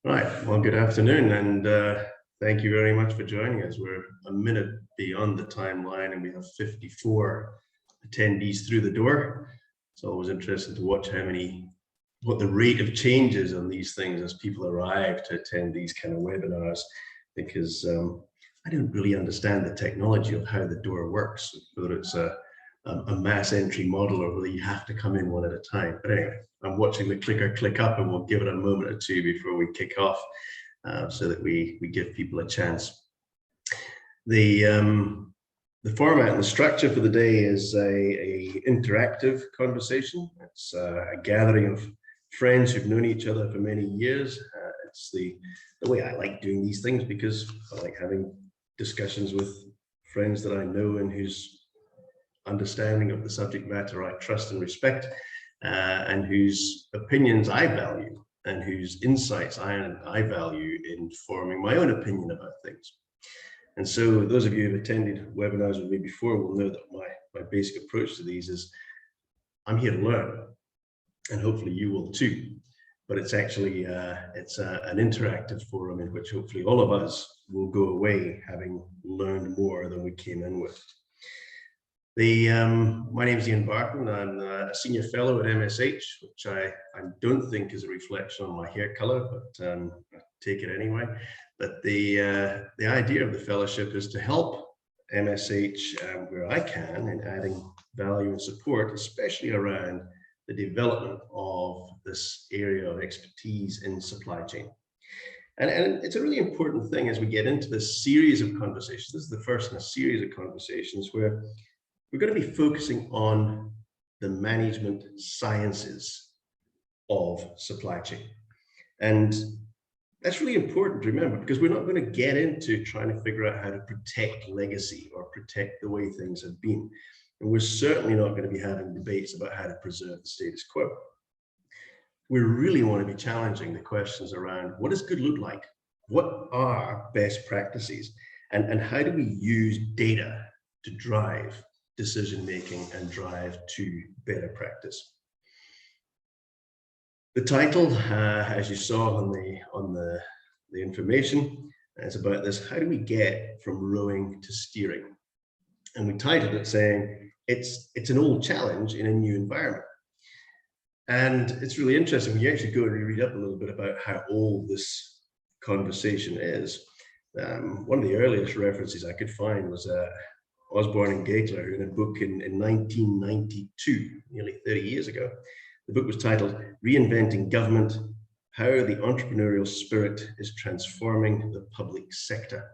Right, well, good afternoon, and thank you very much for joining us. We're a minute beyond the timeline, and we have 54 attendees through the door. It's always interesting to watch what the rate of changes on these things as people arrive to attend these kind of webinars, because I don't really understand the technology of how the door works, whether it's a mass entry model or whether you have to come in one at a time. But anyway, I'm watching the clicker click up, and we'll give it a moment or two before we kick off so that we give people a chance. The format and the structure for the day is a interactive conversation. It's a gathering of friends who've known each other for many years. It's the way I like doing these things, because I like having discussions with friends that I know and whose understanding of the subject matter I trust and respect, and whose opinions I value, and whose insights I value in forming my own opinion about things. And so those of you who've attended webinars with me before will know that my basic approach to these is I'm here to learn, and hopefully you will too. But it's actually an interactive forum in which hopefully all of us will go away having learned more than we came in with. My name is Ian Barton. I'm a senior fellow at MSH, which I don't think is a reflection on my hair color, but I take it anyway. But the idea of the fellowship is to help MSH where I can in adding value and support, especially around the development of this area of expertise in supply chain. And it's a really important thing as we get into this series of conversations. This is the first in a series of conversations where we're going to be focusing on the management sciences of supply chain. And that's really important to remember, because we're not going to get into trying to figure out how to protect legacy or protect the way things have been. And we're certainly not going to be having debates about how to preserve the status quo. We really want to be challenging the questions around what does good look like? What are best practices? And how do we use data to drive decision-making and drive to better practice? The title, as you saw on the information, is about this: how do we get from rowing to steering? And we titled it saying it's an old challenge in a new environment. And it's really interesting when you actually go and read up a little bit about how old this conversation is. One of the earliest references I could find was Osborne and Gaitler in a book in 1992, nearly 30 years ago. The book was titled Reinventing Government: How the Entrepreneurial Spirit is Transforming the Public Sector.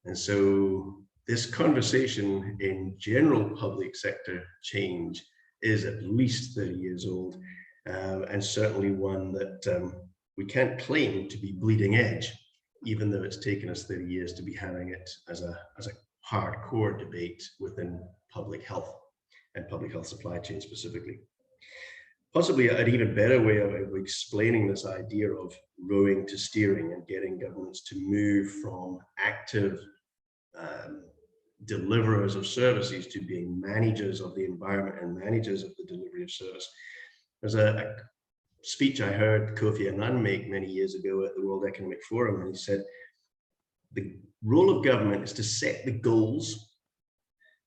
And so this conversation in general public sector change is at least 30 years old, and certainly one that we can't claim to be bleeding edge, even though it's taken us 30 years to be having it as a hardcore debate within public health and public health supply chain specifically. Possibly an even better way of explaining this idea of rowing to steering and getting governments to move from active deliverers of services to being managers of the environment and managers of the delivery of service. There's a speech I heard Kofi Annan make many years ago at the World Economic Forum, and he said, the role of government is to set the goals,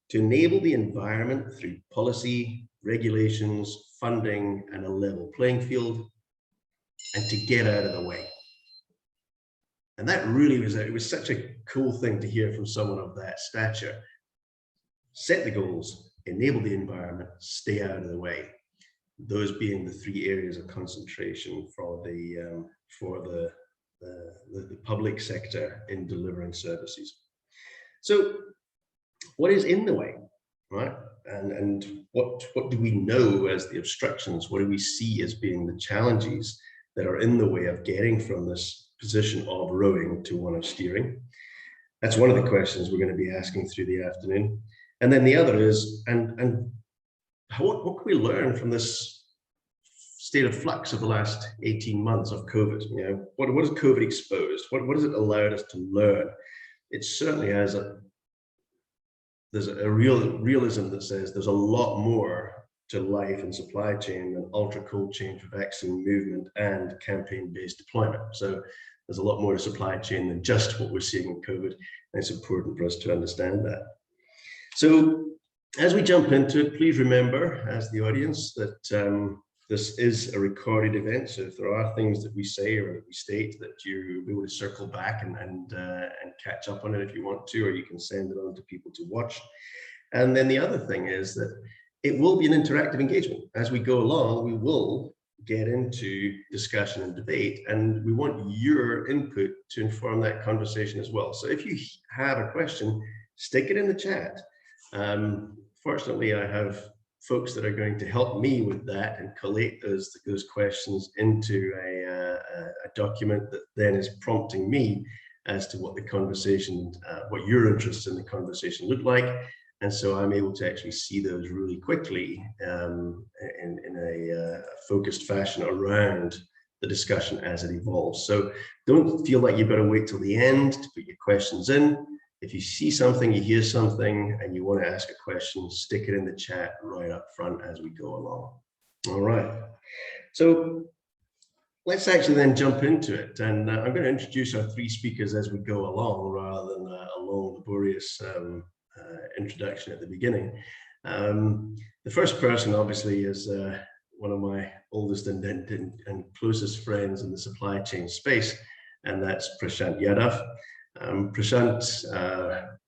to enable the environment through policy, regulations, funding, and a level playing field, and to get out of the way. And that really was such a cool thing to hear from someone of that stature. Set the goals, enable the environment, stay out of the way. Those being the three areas of concentration for the public sector in delivering services. So what is in the way, right? And what do we know as the obstructions? What do we see as being the challenges that are in the way of getting from this position of rowing to one of steering? That's one of the questions we're going to be asking through the afternoon. And then the other is, what can we learn from this state of flux of the last 18 months of COVID? You know, what has COVID exposed? What has it allowed us to learn? It certainly has there's a realism that says there's a lot more to life in supply chain than ultra cold chain for vaccine movement and campaign-based deployment. So there's a lot more to supply chain than just what we're seeing with COVID. And it's important for us to understand that. So as we jump into it, please remember, as the audience, that this is a recorded event. So if there are things that we say or that we state, that you'll be able to circle back and catch up on it if you want to, or you can send it on to people to watch. And then the other thing is that it will be an interactive engagement. As we go along, we will get into discussion and debate, and we want your input to inform that conversation as well. So if you have a question, stick it in the chat. Fortunately, I have folks that are going to help me with that and collate those questions into a document that then is prompting me as to what the conversation, what your interests in the conversation look like. And so I'm able to actually see those really quickly in a focused fashion around the discussion as it evolves. So don't feel like you've got to wait till the end to put your questions in. If you see something, you hear something, and you want to ask a question, stick it in the chat right up front as we go along. All right. So let's actually then jump into it. And I'm going to introduce our three speakers as we go along, rather than a long, laborious introduction at the beginning. The first person, obviously, is one of my oldest and closest friends in the supply chain space, and that's Prashant Yadav. Prashant,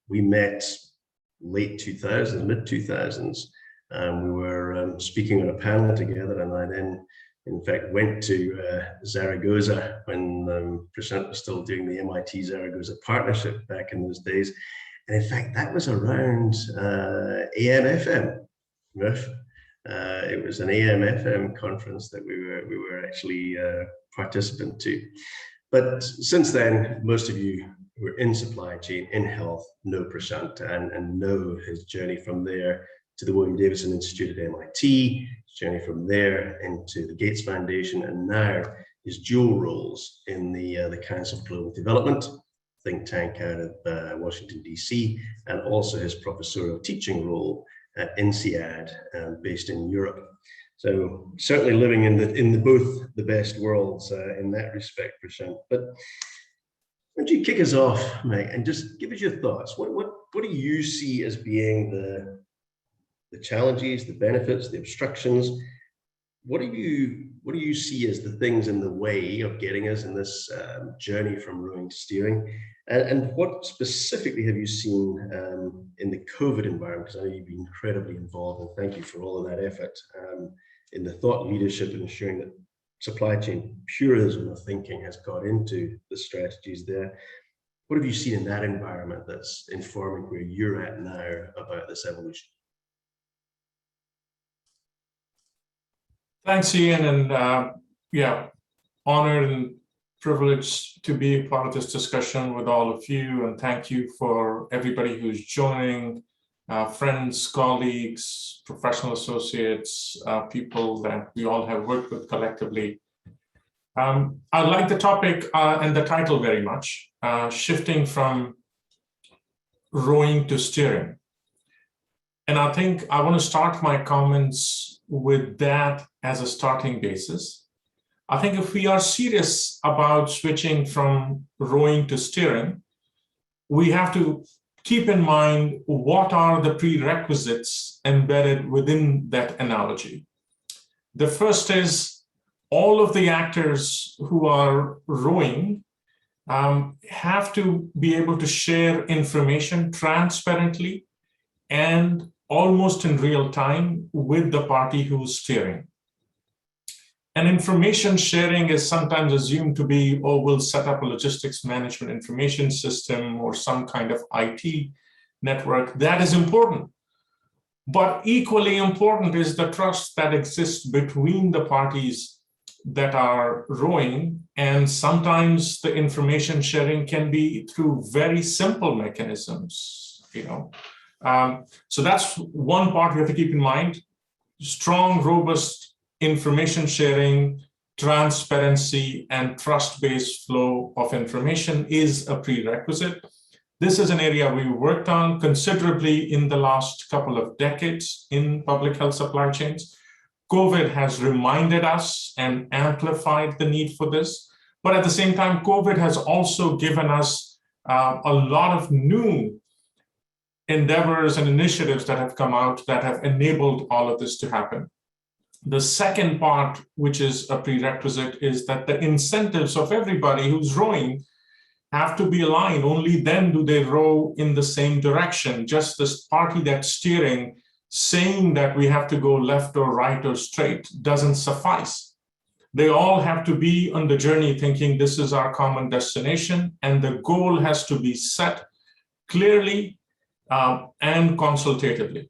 we met late 2000s, mid 2000s. We were speaking on a panel together, and I then, in fact, went to Zaragoza when Prashant was still doing the MIT Zaragoza partnership back in those days. And in fact, that was around AM/FM. It was an AM/FM conference that we were actually participant to. But since then, most of you who are in supply chain, in health, know Prashant and know his journey from there to the William Davidson Institute at MIT, his journey from there into the Gates Foundation, and now his dual roles in the Council for Global Development, think tank out of Washington, DC, and also his professorial teaching role at INSEAD, based in Europe. So certainly living in both the best worlds in that respect, Prashant. But why don't you kick us off, Mike, and just give us your thoughts. What do you see as being the challenges, the benefits, the obstructions? What do you see as the things in the way of getting us in this journey from rowing to steering? And what specifically have you seen in the COVID environment? Because I know you've been incredibly involved, and thank you for all of that effort in the thought leadership and ensuring that supply chain purism of thinking has got into the strategies there. What have you seen in that environment that's informing where you're at now about this evolution? Thanks, Ian, and yeah, honored and privileged to be a part of this discussion with all of you, and thank you for everybody who's joining, friends, colleagues, professional associates, people that we all have worked with collectively. I like the topic and the title very much, shifting from rowing to steering. And I think I want to start my comments with that as a starting basis. I think if we are serious about switching from rowing to steering, we have to keep in mind what are the prerequisites embedded within that analogy. The first is all of the actors who are rowing have to be able to share information transparently and almost in real time with the party who's steering. And information sharing is sometimes assumed to be, oh, we'll set up a logistics management information system or some kind of IT network. That is important. But equally important is the trust that exists between the parties that are rowing. And sometimes the information sharing can be through very simple mechanisms, So that's one part we have to keep in mind. Strong, robust information sharing, transparency, and trust-based flow of information is a prerequisite. This is an area we worked on considerably in the last couple of decades in public health supply chains. COVID has reminded us and amplified the need for this. But at the same time, COVID has also given us a lot of new endeavors and initiatives that have come out that have enabled all of this to happen. The second part, which is a prerequisite, is that the incentives of everybody who's rowing have to be aligned. Only then do they row in the same direction. Just this party that's steering, saying that we have to go left or right or straight doesn't suffice. They all have to be on the journey thinking this is our common destination, and the goal has to be set clearly and consultatively.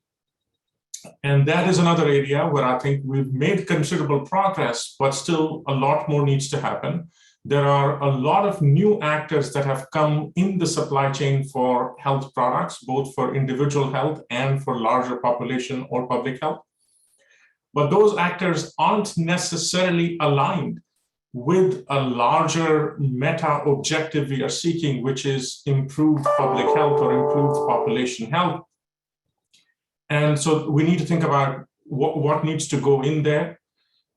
And that is another area where I think we've made considerable progress, but still a lot more needs to happen. There are a lot of new actors that have come in the supply chain for health products, both for individual health and for larger population or public health. But those actors aren't necessarily aligned with a larger meta objective we are seeking, which is improved public health or improved population health. And so we need to think about what needs to go in there.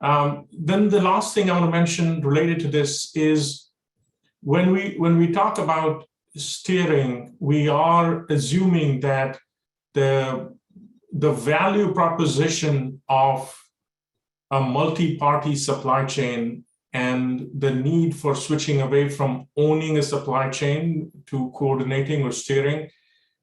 Then the last thing I want to mention related to this is when we talk about steering, we are assuming that the value proposition of a multi-party supply chain and the need for switching away from owning a supply chain to coordinating or steering,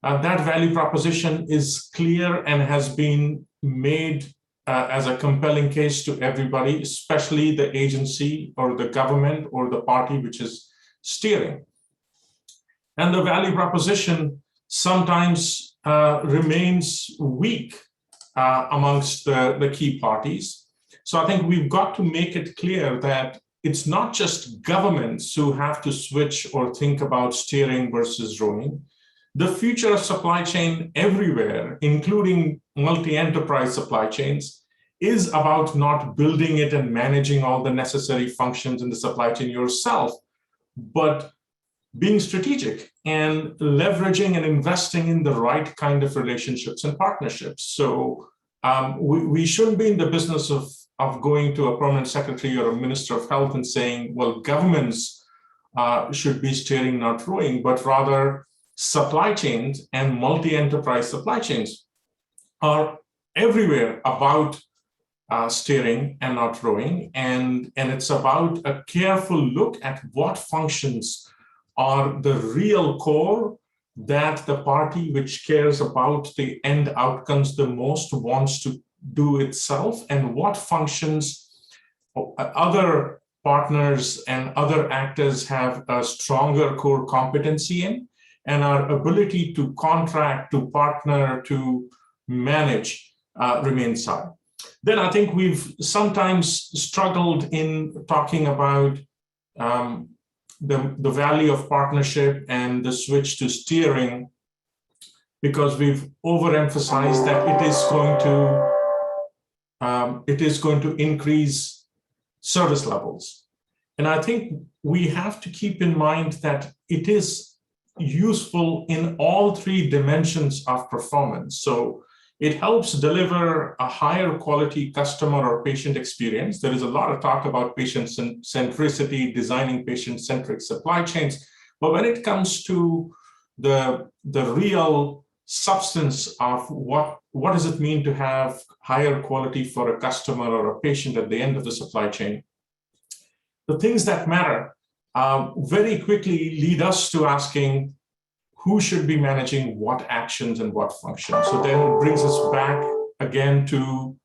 that value proposition is clear and has been made as a compelling case to everybody, especially the agency or the government or the party which is steering. And the value proposition sometimes remains weak amongst the key parties. So I think we've got to make it clear that it's not just governments who have to switch or think about steering versus rowing. The future of supply chain everywhere, including multi-enterprise supply chains, is about not building it and managing all the necessary functions in the supply chain yourself, but being strategic and leveraging and investing in the right kind of relationships and partnerships. So we shouldn't be in the business of going to a permanent secretary or a minister of health and saying, well, governments should be steering, not rowing, but rather supply chains and multi-enterprise supply chains are everywhere about steering and not rowing. And it's about a careful look at what functions are the real core that the party which cares about the end outcomes the most wants to do itself, and what functions other partners and other actors have a stronger core competency in, and our ability to contract, to partner, to manage remains high. Then I think we've sometimes struggled in talking about the value of partnership and the switch to steering, because we've overemphasized that it is going to increase service levels. And I think we have to keep in mind that it is useful in all three dimensions of performance. So it helps deliver a higher quality customer or patient experience. There is a lot of talk about patient centricity, designing patient-centric supply chains. But when it comes to the real substance of what does it mean to have higher quality for a customer or a patient at the end of the supply chain, the things that matter very quickly lead us to asking who should be managing what actions and what functions. So then it brings us back again to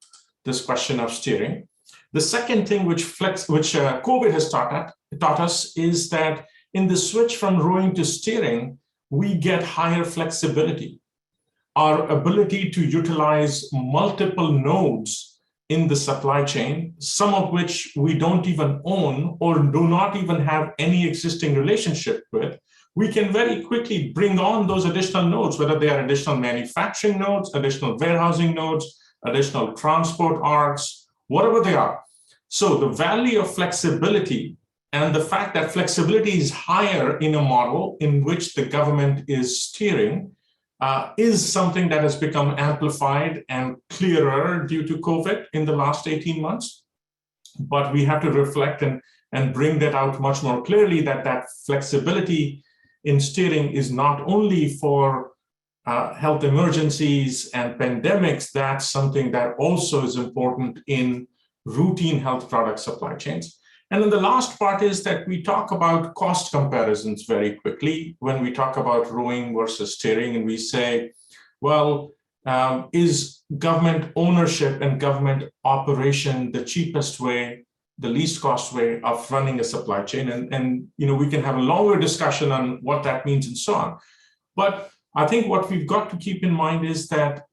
this question of steering. The second thing which COVID has taught us is that in the switch from rowing to steering, we get higher flexibility. Our ability to utilize multiple nodes in the supply chain, some of which we don't even own or do not even have any existing relationship with, we can very quickly bring on those additional nodes, whether they are additional manufacturing nodes, additional warehousing nodes, additional transport arcs, whatever they are. So the value of flexibility And the fact that flexibility is higher in a model in which the government is steering is something that has become amplified and clearer due to COVID in the last 18 months. But we have to reflect and bring that out much more clearly, that flexibility in steering is not only for health emergencies and pandemics. That's something that also is important in routine health product supply chains. And then the last part is that we talk about cost comparisons very quickly when we talk about rowing versus steering, and we say, well, is government ownership and government operation the cheapest way, the least cost way of running a supply chain? And we can have a longer discussion on what that means and so on. But I think what we've got to keep in mind is that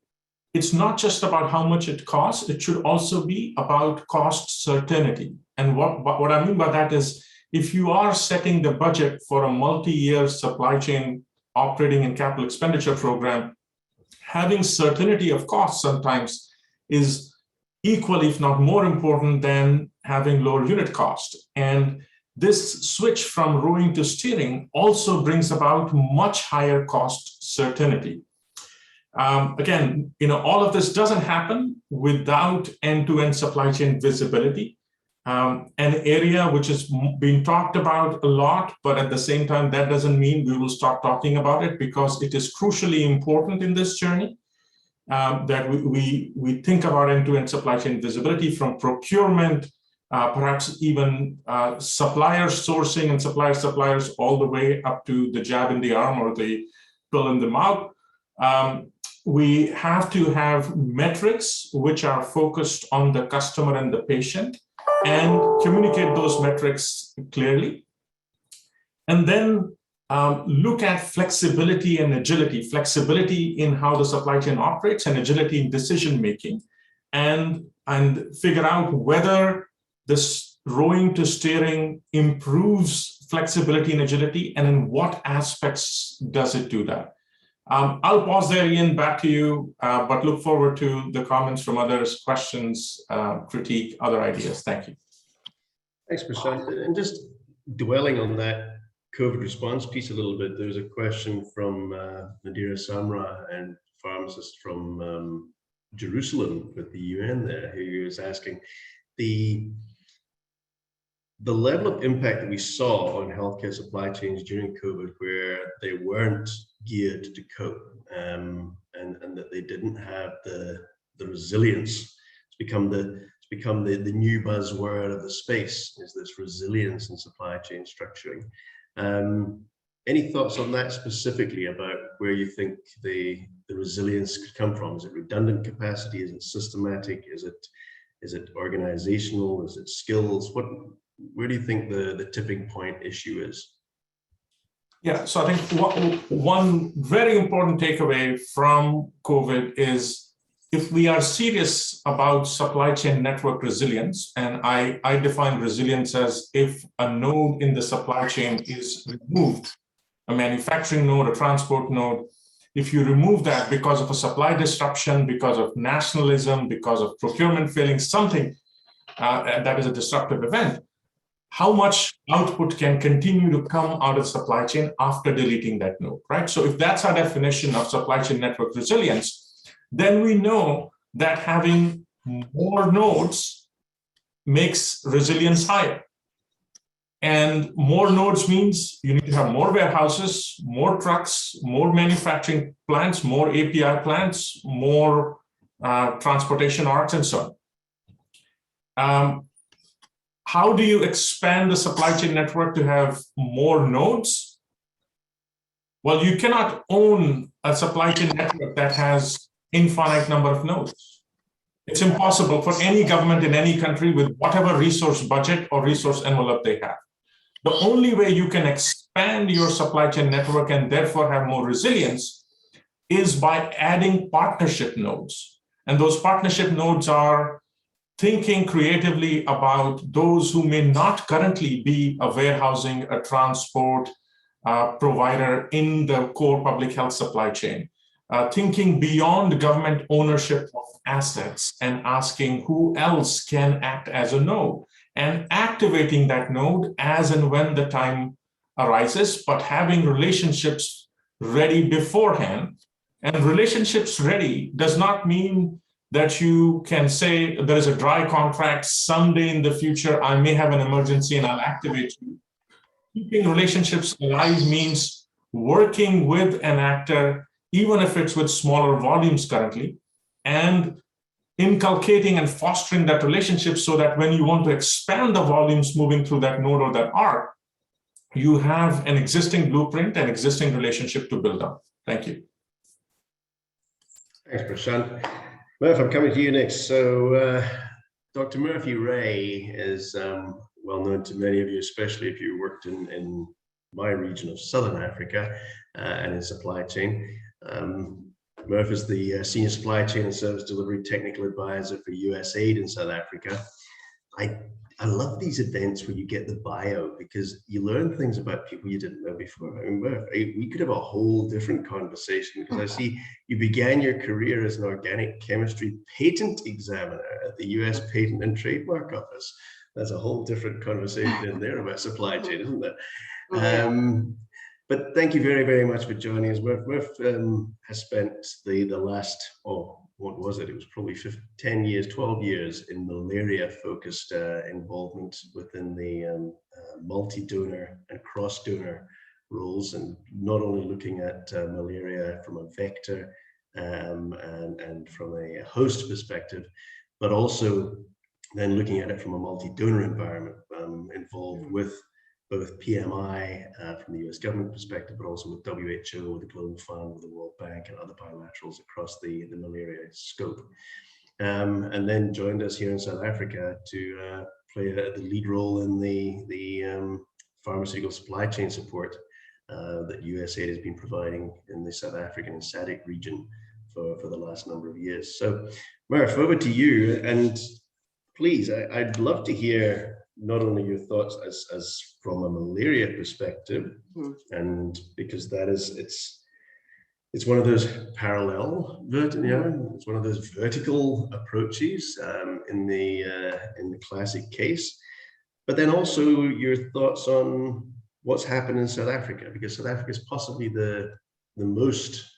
it's not just about how much it costs, it should also be about cost certainty. And what I mean by that is, if you are setting the budget for a multi-year supply chain operating and capital expenditure program, having certainty of cost sometimes is equally, if not more important than having lower unit cost. And this switch from rowing to steering also brings about much higher cost certainty. Again, all of this doesn't happen without end-to-end supply chain visibility, an area which is being talked about a lot, but at the same time, that doesn't mean we will stop talking about it, because it is crucially important in this journey that we think about end-to-end supply chain visibility, from procurement, perhaps even supplier sourcing and suppliers all the way up to the jab in the arm or the pill in the mouth. We have to have metrics which are focused on the customer and the patient, and communicate those metrics clearly. And then look at flexibility and agility, flexibility in how the supply chain operates and agility in decision making, and figure out whether this rowing to steering improves flexibility and agility, and in what aspects does it do that. I'll pause there, Ian, back to you, but look forward to the comments from others, questions, critique, other ideas. Thank you. Thanks, Prashant. And just dwelling on that COVID response piece a little bit, there's a question from Nadira Samra, and pharmacist from Jerusalem with the UN there, who is asking the level of impact that we saw on healthcare supply chains during COVID, where they weren't geared to cope, and that they didn't have the resilience. It's become the new buzzword of the space, is this resilience in supply chain structuring. Any thoughts on that specifically, about where you think the resilience could come from? Is it redundant capacity? Is it systematic? Is it organizational? Is it skills? Where do you think the tipping point issue is? Yeah, so I think one very important takeaway from COVID is, if we are serious about supply chain network resilience, and I define resilience as if a node in the supply chain is removed, a manufacturing node, a transport node, if you remove that because of a supply disruption, because of nationalism, because of procurement failing, something that is a disruptive event, how much output can continue to come out of the supply chain after deleting that node, right? So if that's our definition of supply chain network resilience, then we know that having more nodes makes resilience higher. And more nodes means you need to have more warehouses, more trucks, more manufacturing plants, more API plants, more transportation arcs, and so on. How do you expand the supply chain network to have more nodes? Well, you cannot own a supply chain network that has infinite number of nodes. It's impossible for any government in any country with whatever resource budget or resource envelope they have. The only way you can expand your supply chain network and therefore have more resilience is by adding partnership nodes. And those partnership nodes are thinking creatively about those who may not currently be a warehousing, a transport provider in the core public health supply chain. Thinking beyond government ownership of assets and asking who else can act as a node. and activating that node as and when the time arises, but having relationships ready beforehand. And relationships ready does not mean that you can say there is a dry contract, someday in the future, I may have an emergency and I'll activate you. Keeping relationships alive means working with an actor, even if it's with smaller volumes currently, and inculcating and fostering that relationship so that when you want to expand the volumes moving through that node or that arc, you have an existing blueprint and existing relationship to build up. Thank you. Thanks, Prashant. Murph, I'm coming to you next. So Dr. Murphy Ray is well known to many of you, especially if you worked in my region of Southern Africa and in supply chain. Murph is the Senior Supply Chain and Service Delivery Technical Advisor for USAID in South Africa. I love these events where you get the bio because you learn things about people you didn't know before. I mean, Murph, we could have a whole different conversation because I see you began your career as an organic chemistry patent examiner at the US Patent and Trademark Office. There's a whole different conversation in there about supply chain, isn't there? Yeah. But thank you very, very much for joining us. Murph has spent the last, what was it? It was probably 10 years, 12 years in malaria-focused involvement within the multi-donor and cross-donor roles, and not only looking at malaria from a vector and from a host perspective, but also then looking at it from a multi-donor environment, involved with both PMI from the US government perspective, but also with WHO, with the Global Fund, with the World Bank, and other bilaterals across the malaria scope. And then joined us here in South Africa to play the lead role in the pharmaceutical supply chain support that USAID has been providing in the South African and SADC region for the last number of years. So Murph, over to you, and please, I'd love to hear not only your thoughts as from a malaria perspective, and because that is, it's one of those it's one of those vertical approaches in the classic case, but then also your thoughts on what's happened in South Africa, because South Africa is possibly the most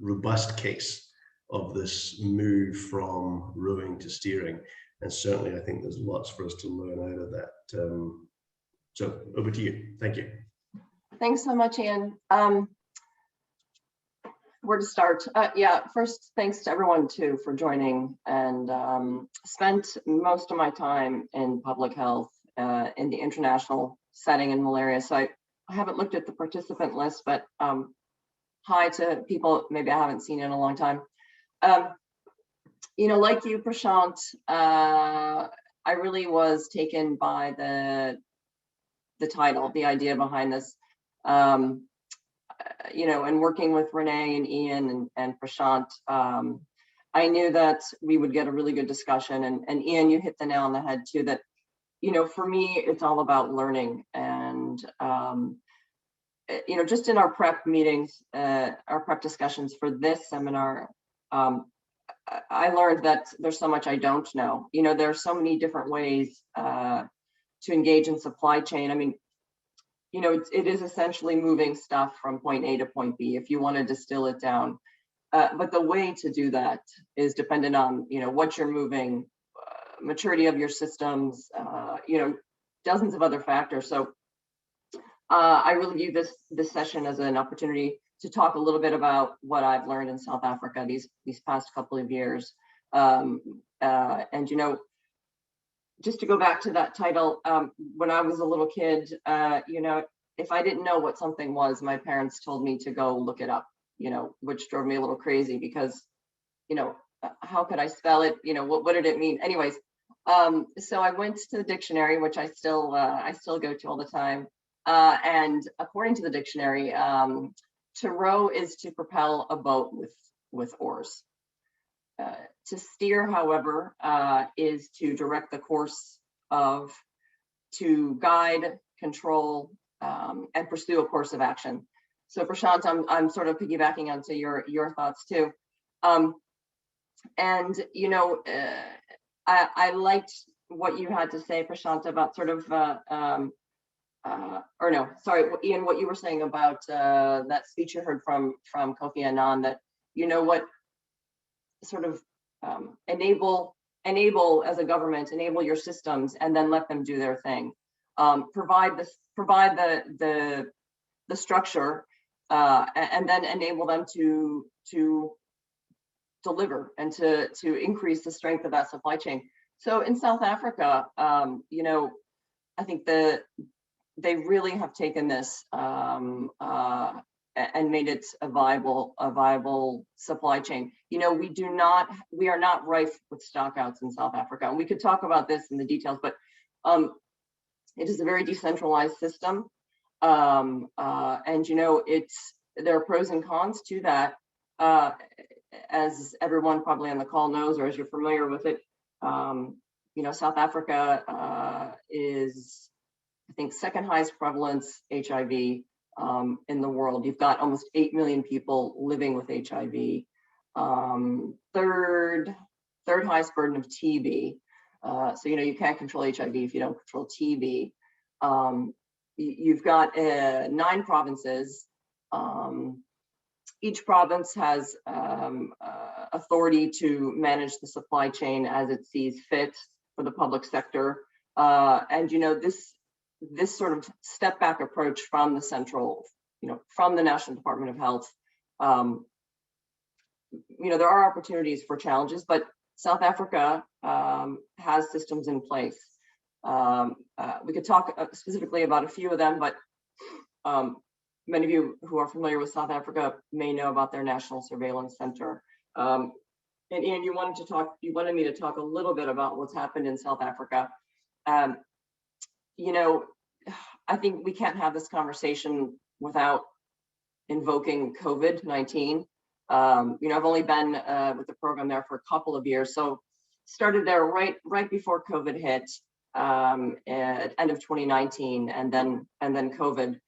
robust case of this move from rowing to steering. And certainly, I think there's lots for us to learn out of that. So over to you. Thank you. Thanks so much, Ian. Where to start? Yeah, first, thanks to everyone too for joining, and spent most of my time in public health in the international setting in malaria. So I haven't looked at the participant list, but hi to people maybe I haven't seen in a long time. You know, like you, Prashant, I really was taken by the title, the idea behind this. You know, and working with Renee and Ian and Prashant, I knew that we would get a really good discussion. And Ian, you hit the nail on the head too, that, you know, for me, it's all about learning. And, you know, just in our prep meetings, our prep discussions for this seminar, I learned that there's so much I don't know. You know, there are so many different ways to engage in supply chain. I mean, you know, it is essentially moving stuff from point A to point B, if you want to distill it down. But the way to do that is dependent on, you know, what you're moving, maturity of your systems, you know, dozens of other factors. So I really view this session as an opportunity to talk a little bit about what I've learned in South Africa these past couple of years. And, you know, just to go back to that title, when I was a little kid, you know, if I didn't know what something was, my parents told me to go look it up, you know, which drove me a little crazy because, you know, how could I spell it? You know, what did it mean? Anyways, so I went to the dictionary, which I still go to all the time. And according to the dictionary, to row is to propel a boat with oars. To steer, however, is to direct the course of, to guide, control, and pursue a course of action. So Prashant, I'm sort of piggybacking onto your thoughts too. And you know, I liked what you had to say, Prashant, about sort of, or no, sorry, Ian, what you were saying about that speech you heard from Kofi Annan, that, you know what, sort of enable as a government, enable your systems, and then let them do their thing. Provide the structure, and then enable them to deliver and to increase the strength of that supply chain. So in South Africa, you know, I think they really have taken this and made it a viable supply chain. You know, we are not rife with stockouts in South Africa, and we could talk about this in the details, but it is a very decentralized system, and you know, there are pros and cons to that. As everyone probably on the call knows, or as you're familiar with it, you know, South Africa is, I think, second highest prevalence HIV in the world. You've got almost 8 million people living with HIV. Third highest burden of TB. So, you know, you can't control HIV if you don't control TB. You've got 9 provinces. Each province has authority to manage the supply chain as it sees fit for the public sector. And, you know, this sort of step back approach from the central, you know, from the National Department of Health, you know, there are opportunities for challenges, but South Africa has systems in place. We could talk specifically about a few of them, but many of you who are familiar with South Africa may know about their National Surveillance Center. And Ian, you wanted me to talk a little bit about what's happened in South Africa. You know, I think we can't have this conversation without invoking COVID-19. You know, I've only been with the program there for a couple of years, so started there right before COVID hit at end of 2019, and then COVID.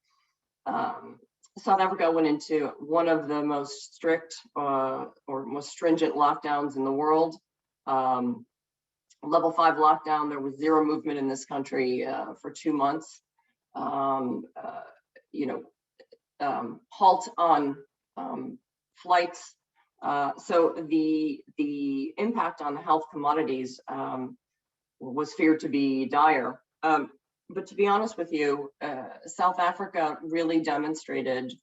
South Africa went into one of the most strict or most stringent lockdowns in the world. Level 5 lockdown. There was zero movement in this country for 2 months. You know, halt on flights. So the impact on the health commodities was feared to be dire. But to be honest with you, South Africa really demonstrated,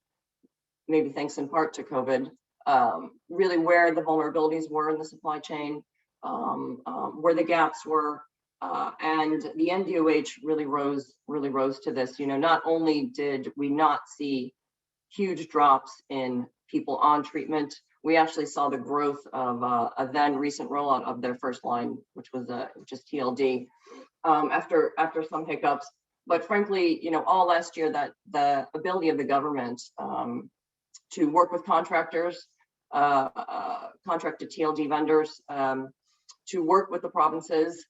maybe thanks in part to COVID, really where the vulnerabilities were in the supply chain, where the gaps were, and the NDOH really rose to this. You know, not only did we not see huge drops in people on treatment, we actually saw the growth of a then recent rollout of their first line, which is TLD. After some hiccups, but frankly, you know, all last year, that the ability of the government to work with contractors, contracted TLD vendors, to work with the provinces,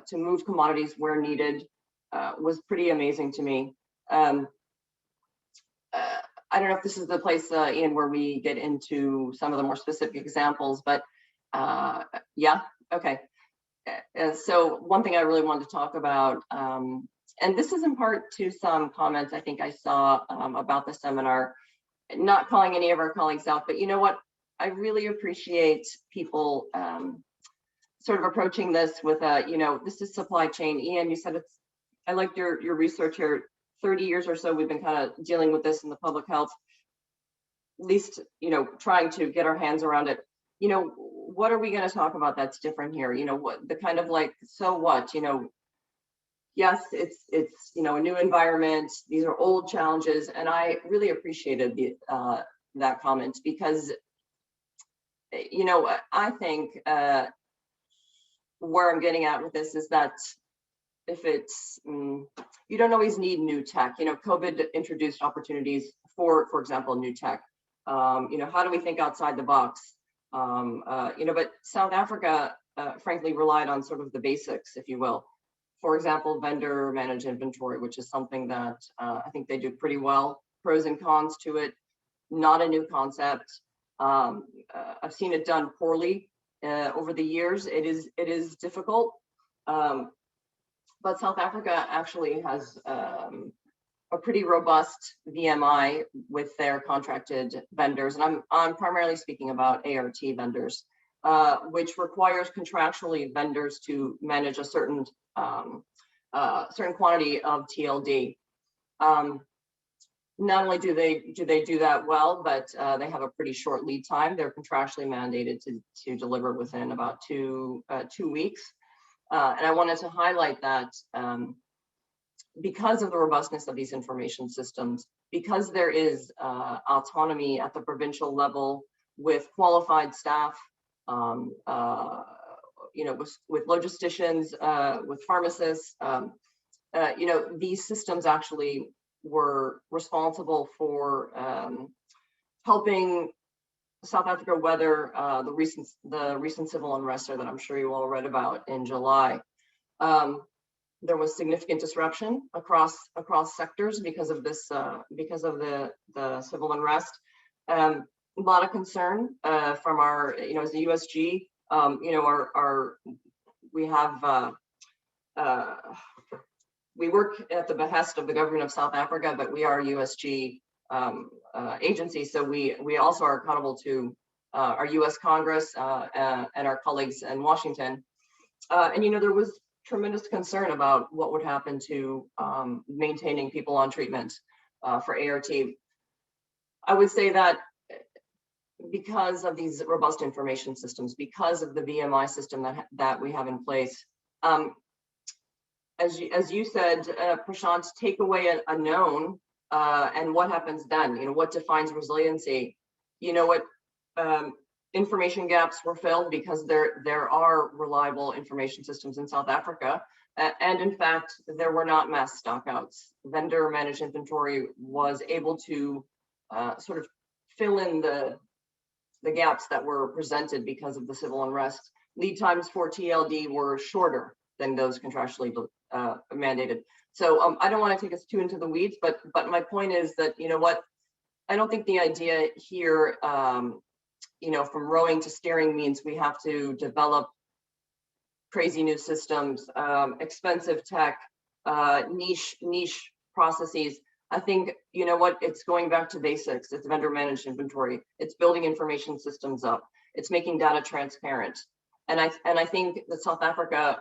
to move commodities where needed, was pretty amazing to me. I don't know if this is the place, Ian, where we get into some of the more specific examples, but yeah, okay. So one thing I really wanted to talk about, and this is in part to some comments I think I saw about the seminar, not calling any of our colleagues out, but you know what? I really appreciate people sort of approaching this with you know, this is supply chain. Ian, you said I liked your research here. 30 years or so, we've been kind of dealing with this in the public health, at least, you know, trying to get our hands around it. You know, what are we going to talk about that's different here? You know, what the kind of like, so what, you know, yes, it's you know, a new environment. These are old challenges. And I really appreciated that comment, because, you know, I think where I'm getting at with this is that if it's, you don't always need new tech. You know, COVID introduced opportunities for example, new tech. You know, how do we think outside the box? You know, but South Africa, frankly, relied on sort of the basics, if you will. For example, vendor managed inventory, which is something that I think they do pretty well. Pros and cons to it, not a new concept. I've seen it done poorly over the years. It is difficult. But South Africa actually has a pretty robust VMI with their contracted vendors, and I'm primarily speaking about ART vendors, which requires contractually vendors to manage a certain quantity of TLD. Not only do they do that well, but they have a pretty short lead time. They're contractually mandated to deliver within about 2 weeks. And I wanted to highlight that because of the robustness of these information systems, because there is autonomy at the provincial level with qualified staff, with logisticians, with pharmacists, these systems actually were responsible for helping South Africa weather the recent civil unrest that I'm sure you all read about in July. There was significant disruption across sectors because of this, because of the civil unrest. A lot of concern from our, as the USG, we work at the behest of the government of South Africa, but we are a USG agency, so we also are accountable to our US Congress and our colleagues in Washington. And there was tremendous concern about what would happen to maintaining people on treatment for ART. I would say that because of these robust information systems, because of the VMI system that we have in place, as you said, Prashant, take away a known, and what happens then? What defines resiliency? Information gaps were filled because there are reliable information systems in South Africa, and in fact, there were not mass stockouts. Vendor managed inventory was able to sort of fill in the gaps that were presented because of the civil unrest. Lead times for TLD were shorter than those contractually mandated. So I don't want to take us too into the weeds, but my point is that, I don't think the idea here, from rowing to steering means we have to develop crazy new systems, expensive tech, niche processes. I think, it's going back to basics. It's vendor managed inventory. It's building information systems up. It's making data transparent. And I think that South Africa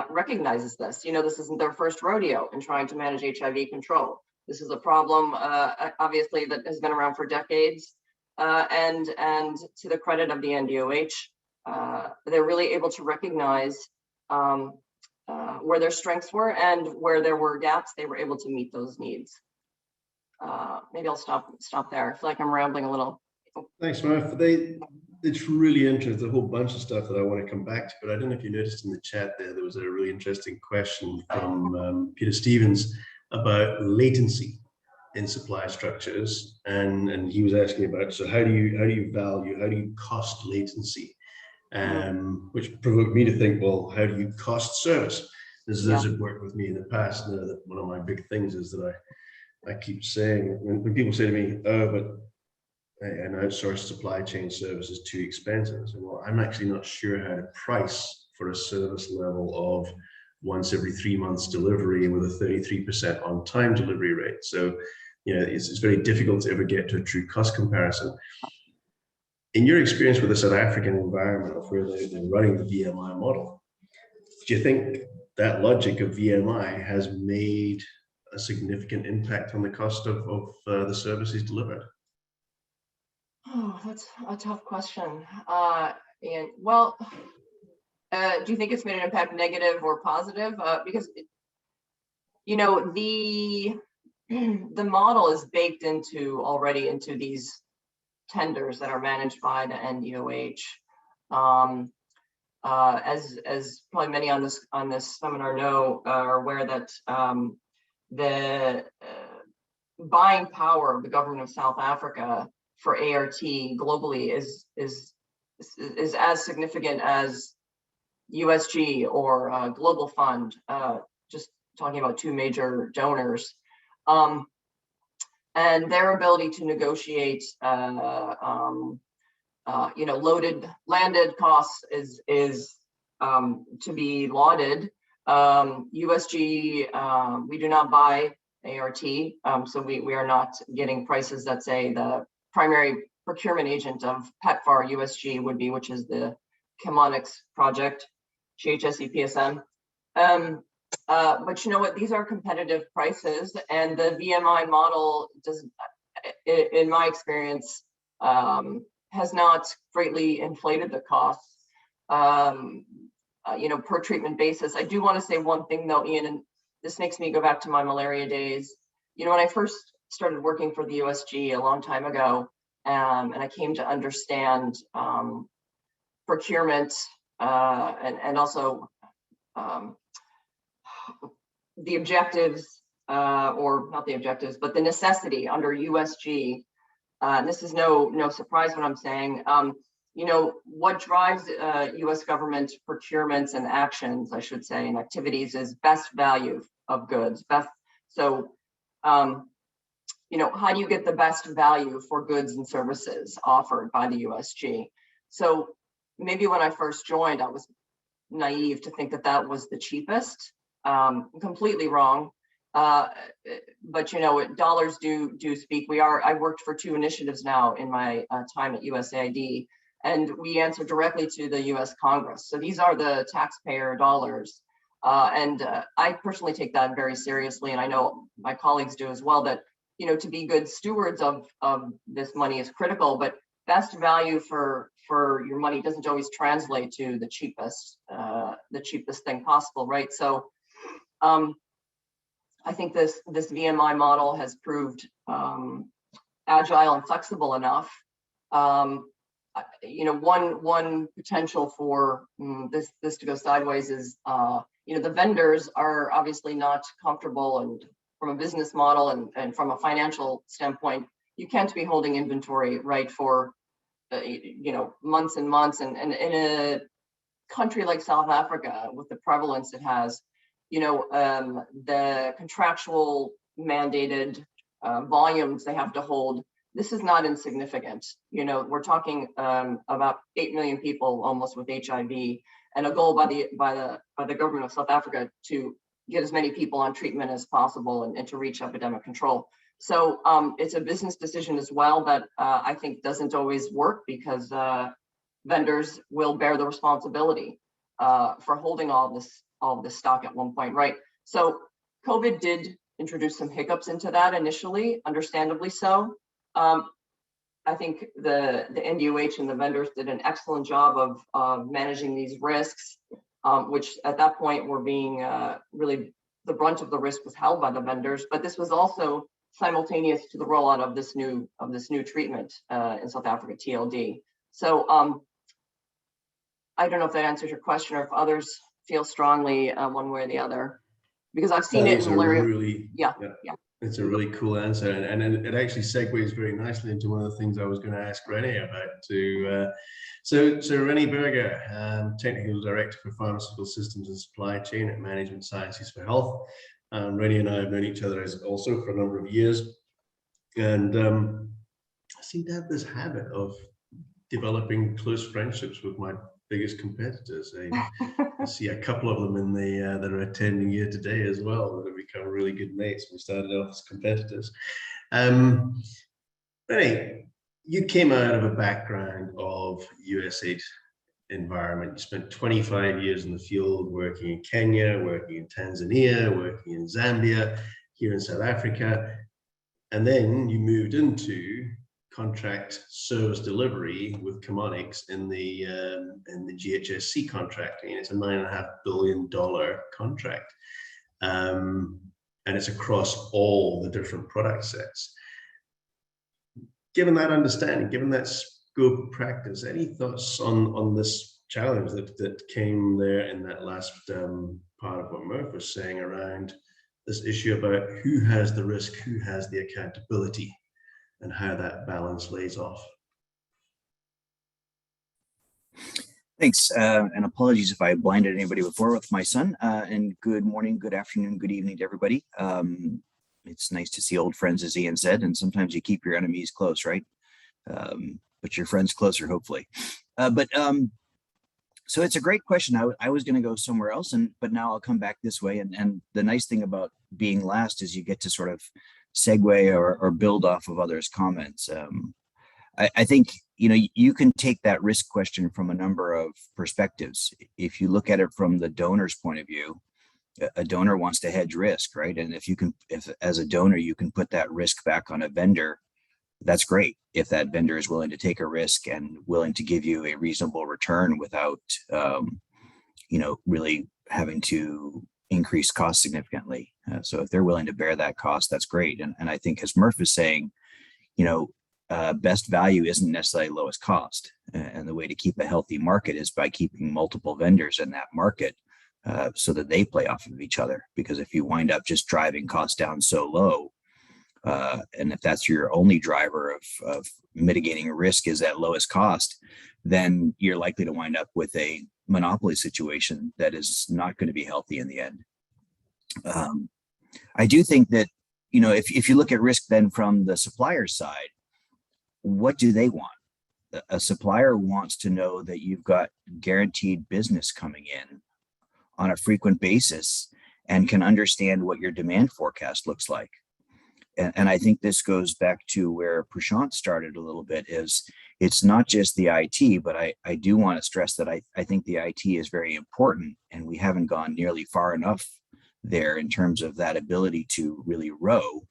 recognizes this. This isn't their first rodeo in trying to manage HIV control. This is a problem, obviously, that has been around for decades. And to the credit of the NDOH, they're really able to recognize where their strengths were, and where there were gaps, they were able to meet those needs. Maybe I'll stop there. I feel like I'm rambling a little. Thanks, Marv. It's really interesting. There's a whole bunch of stuff that I want to come back to, but I don't know if you noticed in the chat there was a really interesting question from Peter Stevens about latency in supply structures, and he was asking about, so how do you cost latency, which provoked me to think, well, how do you cost service? Those have worked with me in the past. Now that one of my big things is that I keep saying, when people say to me, oh, but an outsourced supply chain service is too expensive. So, well, I'm actually not sure how to price for a service level of once every 3 months delivery with a 33% on-time delivery rate. So, it's very difficult to ever get to a true cost comparison. In your experience with the South African environment of where they're running the VMI model, do you think that logic of VMI has made a significant impact on the cost of the services delivered? Oh, that's a tough question. And well, do you think it's made an impact, negative or positive? Because the model is baked already into these tenders that are managed by the NDOH. As probably many on this seminar know, are aware that the buying power of the government of South Africa for ART globally is as significant as USG or Global Fund, just talking about two major donors. And their ability to negotiate, landed costs is to be lauded. USG, we do not buy ART, so we are not getting prices that say the primary procurement agent of PEPFAR USG would be, which is the commodities project, GHSE PSM. But you know what, these are competitive prices, and the VMI model does, in my experience, has not greatly inflated the costs, per treatment basis. I do want to say one thing though, Ian, and this makes me go back to my malaria days. When I first started working for the USG a long time ago, and I came to understand procurement and also the objectives, or not the objectives, but the necessity under USG. This is no surprise what I'm saying. What drives US government procurements and actions, I should say, and activities is best value of goods. How do you get the best value for goods and services offered by the USG? So maybe when I first joined, I was naive to think that that was the cheapest. Completely wrong. But dollars do speak. I worked for 2 initiatives now in my time at USAID, and we answer directly to the US Congress. So these are the taxpayer dollars. And I personally take that very seriously, and I know my colleagues do as well, that to be good stewards of this money is critical, but best value for your money doesn't always translate to the cheapest thing possible, right? So I think this VMI model has proved agile and flexible enough. One potential for this to go sideways is the vendors are obviously not comfortable, and from a business model and from a financial standpoint, you can't be holding inventory, right, for months and months. And in a country like South Africa, with the prevalence it has, the contractual mandated volumes they have to hold, this is not insignificant. We're talking about 8 million people almost with HIV, and a goal by the government of South Africa to get as many people on treatment as possible and to reach epidemic control. So it's a business decision as well that I think doesn't always work, because vendors will bear the responsibility for holding all this stock at one point, right? So COVID did introduce some hiccups into that initially, understandably so. I think the NDOH and the vendors did an excellent job of managing these risks, which at that point were being really, the brunt of the risk was held by the vendors. But this was also simultaneous to the rollout of this new treatment in South Africa, TLD. So I don't know if that answers your question, or if others feel strongly one way or the other, because I've seen it in malaria. Yeah. It's a really cool answer, and it actually segues very nicely into one of the things I was going to ask Renee about too. So Renee Berger, Technical Director for Pharmaceutical Systems and Supply Chain at Management Sciences for Health. Renee and I have known each other also for a number of years, and I seem to have this habit of developing close friendships with my biggest competitors. I see a couple of them in the that are attending here today as well, that have become really good mates. We started off as competitors. Renee, you came out of a background of USAID environment. You spent 25 years in the field, working in Kenya, working in Tanzania, working in Zambia, here in South Africa, and then you moved into contract service delivery with commodities in the GHSC contract. It's a $9.5 billion contract, and it's across all the different product sets. Given that understanding, given that scope of practice, any thoughts on this challenge that came there in that last part of what Murph was saying around this issue about who has the risk, who has the accountability, and how that balance lays off? Thanks, and apologies if I blinded anybody before with my son. And good morning, good afternoon, good evening to everybody. It's nice to see old friends, as Ian said, and sometimes you keep your enemies close, right? But your friends closer, hopefully. But So it's a great question. I was going to go somewhere else, but now I'll come back this way. And the nice thing about being last is you get to sort of segue or build off of others' comments. I think, you can take that risk question from a number of perspectives. If you look at it from the donor's point of view, a donor wants to hedge risk, right? And if as a donor, you can put that risk back on a vendor, that's great. If that vendor is willing to take a risk and willing to give you a reasonable return without, really having to increase costs significantly. So if they're willing to bear that cost, that's great. And I think, as Murph is saying, best value isn't necessarily lowest cost. And the way to keep a healthy market is by keeping multiple vendors in that market so that they play off of each other. Because if you wind up just driving costs down so low, and if that's your only driver of mitigating risk is at lowest cost, then you're likely to wind up with a monopoly situation that is not going to be healthy in the end. I do think that, if you look at risk then from the supplier side, what do they want? A supplier wants to know that you've got guaranteed business coming in on a frequent basis and can understand what your demand forecast looks like. And I think this goes back to where Prashant started a little bit, is it's not just the IT, but I do want to stress that I think the IT is very important, and we haven't gone nearly far enough there in terms of that ability to really row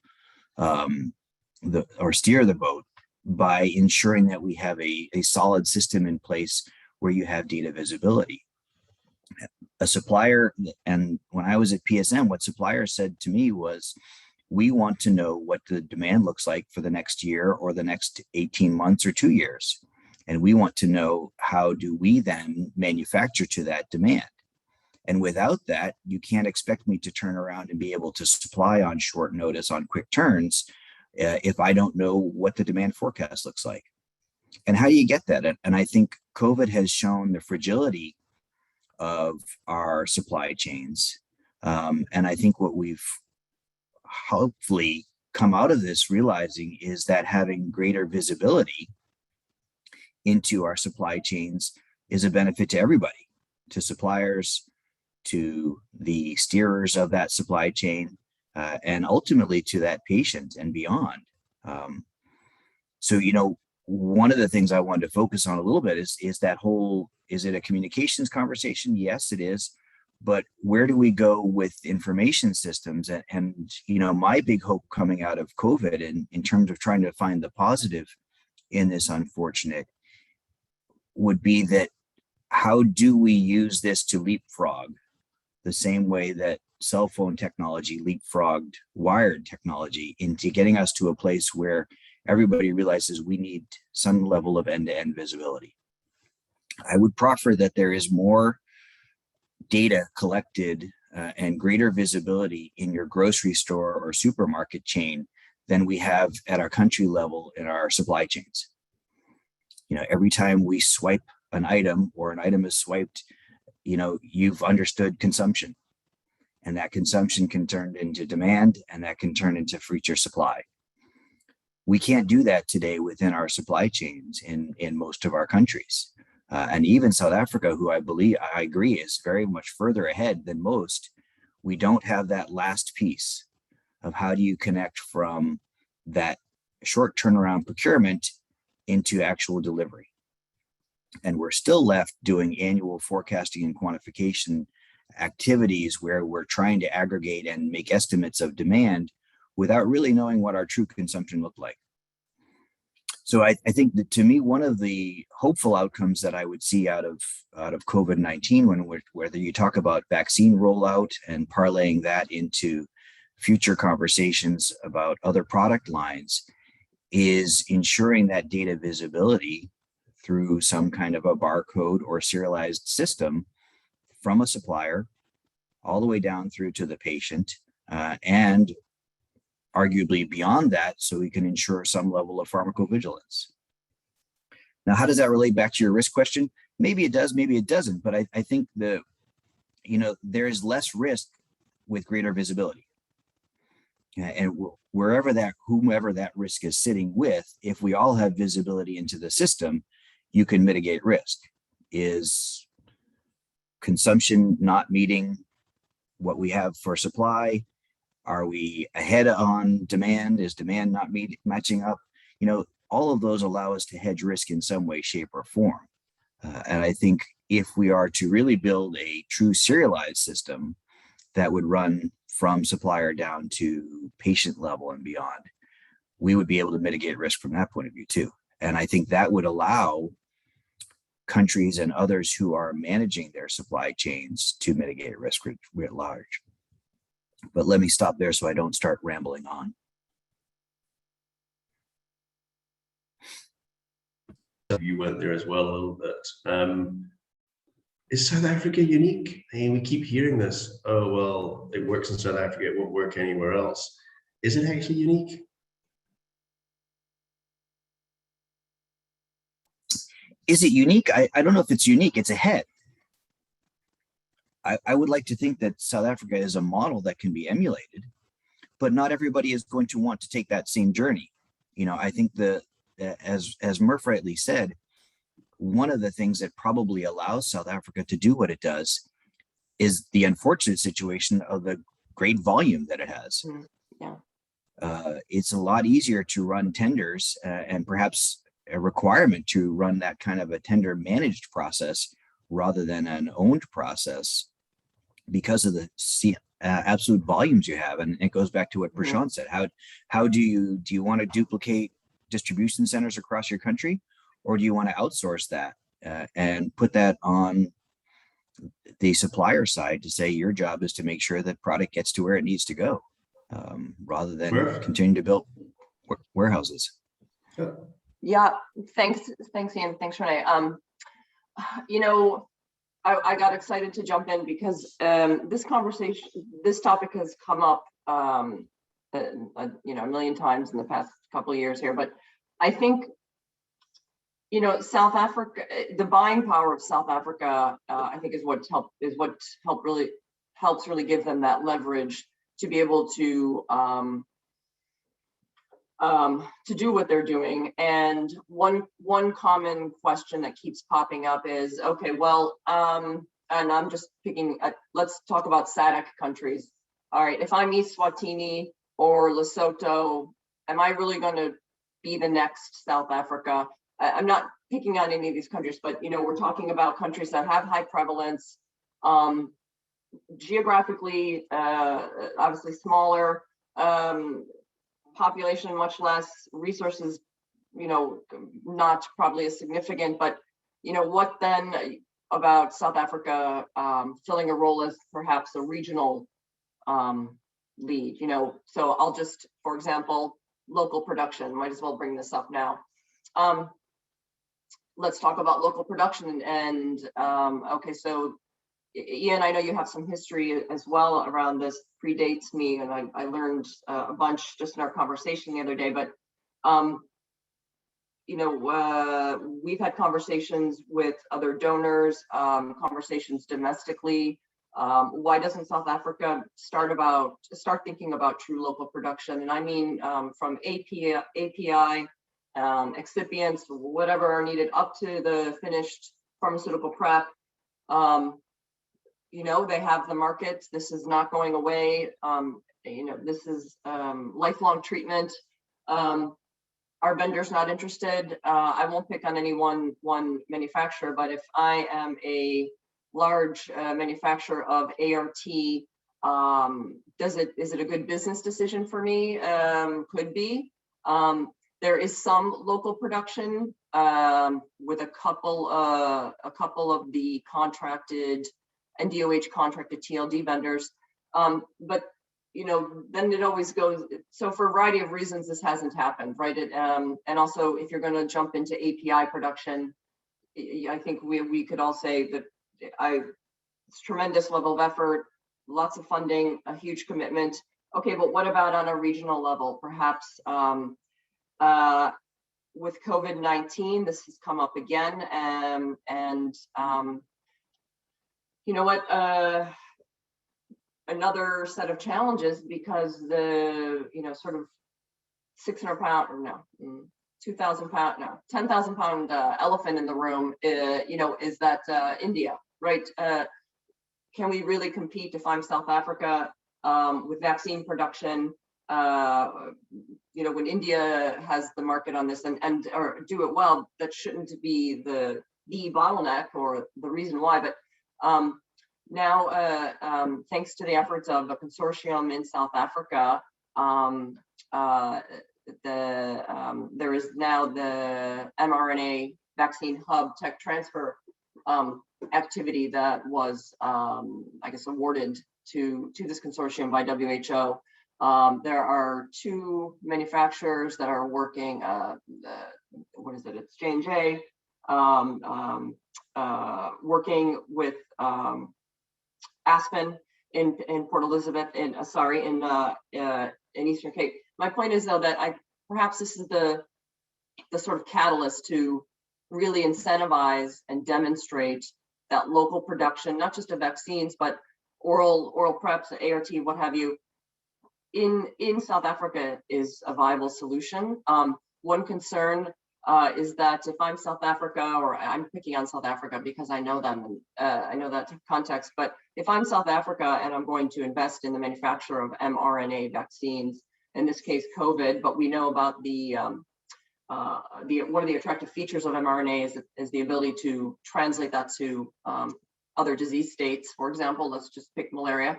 or steer the boat by ensuring that we have a solid system in place where you have data visibility. A supplier, and when I was at PSM, what suppliers said to me was, we want to know what the demand looks like for the next year or the next 18 months or 2 years. And we want to know, how do we then manufacture to that demand? And without that, you can't expect me to turn around and be able to supply on short notice on quick turns if I don't know what the demand forecast looks like. And how do you get that? And I think COVID has shown the fragility of our supply chains. And I think what we've hopefully come out of this realizing is that having greater visibility into our supply chains is a benefit to everybody, to suppliers, to the steerers of that supply chain, and ultimately to that patient and beyond. So, one of the things I wanted to focus on a little bit is that whole, is it a communications conversation? Yes, it is. But where do we go with information systems? And my big hope coming out of COVID in terms of trying to find the positive in this unfortunate would be that, how do we use this to leapfrog the same way that cell phone technology leapfrogged wired technology into getting us to a place where everybody realizes we need some level of end-to-end visibility? I would proffer that there is more data collected and greater visibility in your grocery store or supermarket chain than we have at our country level in our supply chains. Every time we swipe an item or an item is swiped, you've understood consumption, and that consumption can turn into demand, and that can turn into future supply. We can't do that today within our supply chains in most of our countries. And even South Africa, who I agree is very much further ahead than most, we don't have that last piece of how do you connect from that short turnaround procurement into actual delivery. And we're still left doing annual forecasting and quantification activities where we're trying to aggregate and make estimates of demand without really knowing what our true consumption looked like. So I think that, to me, one of the hopeful outcomes that I would see out of COVID-19, whether you talk about vaccine rollout and parlaying that into future conversations about other product lines, is ensuring that data visibility through some kind of a barcode or serialized system from a supplier all the way down through to the patient, and arguably beyond that, so we can ensure some level of pharmacovigilance. Now, how does that relate back to your risk question? Maybe it does, maybe it doesn't, but I think there's less risk with greater visibility. And whomever that risk is sitting with, if we all have visibility into the system, you can mitigate risk. Is consumption not meeting what we have for supply? Are we ahead on demand? Is demand not matching up? You know, all of those allow us to hedge risk in some way, shape, or form. And I think if we are to really build a true serialized system that would run from supplier down to patient level and beyond, we would be able to mitigate risk from that point of view too. And I think that would allow countries and others who are managing their supply chains to mitigate risk writ large. But let me stop there so I don't start rambling on. You went there as well a little bit. Is South Africa unique? I mean, we keep hearing this. Oh, well, it works in South Africa, it won't work anywhere else. Is it actually unique? Is it unique? I don't know if it's unique. It's ahead. I would like to think that South Africa is a model that can be emulated, but not everybody is going to want to take that same journey. You know, I think as Murph rightly said, one of the things that probably allows South Africa to do what it does is the unfortunate situation of the great volume that it has. Yeah. It's a lot easier to run tenders and perhaps a requirement to run that kind of a tender managed process rather than an owned process because of the absolute volumes you have. And it goes back to what Prashant said. How do you want to duplicate distribution centers across your country, or do you want to outsource that and put that on the supplier side to say your job is to make sure that product gets to where it needs to go, rather than continue to build warehouses? Yeah, thanks, Ian. Thanks, Renee. You know, I got excited to jump in because this topic has come up, you know, a million times in the past couple of years here. But I think, you know, South Africa, the buying power of South Africa, I think is what helps really give them that leverage to be able to do what they're doing. And one common question that keeps popping up is, okay, well, and I'm just picking, let's talk about SADC countries. All right, if I'm Eswatini or Lesotho, am I really going to be the next South Africa? I'm not picking on any of these countries, but, you know, we're talking about countries that have high prevalence, geographically, obviously smaller, population much less, resources, you know, not probably as significant. But, you know, what then about South Africa filling a role as perhaps a regional lead, you know? So I'll just, for example, local production, might as well bring this up now. Let's talk about local production. And okay, so Ian, I know you have some history as well around this, predates me, and I learned a bunch just in our conversation the other day. But you know, we've had conversations with other donors, conversations domestically. Why doesn't South Africa start thinking about true local production? And I mean, from API, excipients, whatever are needed, up to the finished pharmaceutical prep. You know, they have the markets. This is not going away. You know, this is lifelong treatment. Our vendors not interested. I won't pick on any one manufacturer, but if I am a large manufacturer of ART, is it a good business decision for me? Could be. There is some local production with a couple of the contracted and DOH contracted TLD vendors, but you know, then it always goes. So for a variety of reasons, this hasn't happened, right? And also, if you're going to jump into API production, I think we could all say that it's tremendous level of effort, lots of funding, a huge commitment. Okay, but what about on a regional level? Perhaps with COVID-19, this has come up again, and you know what? Another set of challenges, because the, you know, sort of 600 pound, or no, 2,000 pound, no, 10,000 pound elephant in the room, you know, is that India, right? can we really compete if I'm South Africa with vaccine production? When India has the market on this and or do it well, that shouldn't be the bottleneck or the reason why. But now, thanks to the efforts of a consortium in South Africa, there is now the mRNA vaccine hub tech transfer activity that was, I guess, awarded to this consortium by WHO. There are 2 manufacturers that are working. What is it? It's J&J working with Aspen in Port Elizabeth, in Eastern Cape. My point is, though, that perhaps this is the sort of catalyst to really incentivize and demonstrate that local production, not just of vaccines, but oral preps, ART, what have you, in South Africa is a viable solution. One concern is that if I'm South Africa, or I'm picking on South Africa because I know them, and I know that context, but if I'm South Africa and I'm going to invest in the manufacture of mRNA vaccines, in this case COVID, but we know about one of the attractive features of mRNA is the ability to translate that to other disease states. For example, let's just pick malaria.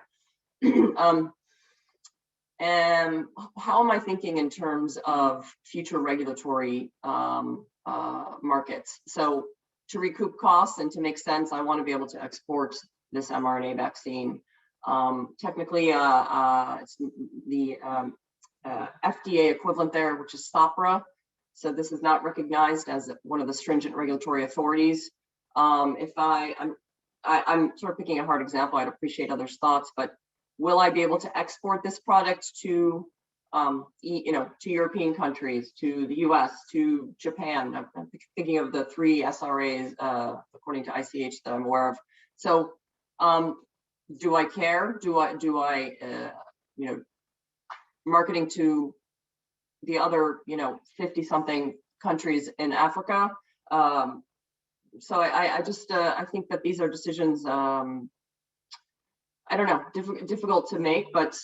And how am I thinking in terms of future regulatory markets? So to recoup costs and to make sense, I want to be able to export this mRNA vaccine. Technically, it's the FDA equivalent there, which is SOPRA. So this is not recognized as one of the stringent regulatory authorities. I'm sort of picking a hard example. I'd appreciate others' thoughts, but will I be able to export this product to, to European countries, to the U.S., to Japan? I'm thinking of the 3 SRAs, according to ICH, that I'm aware of. So, do I care? Do I, marketing to the other, 50-something countries in Africa? So I think that these are decisions. I don't know, difficult to make, but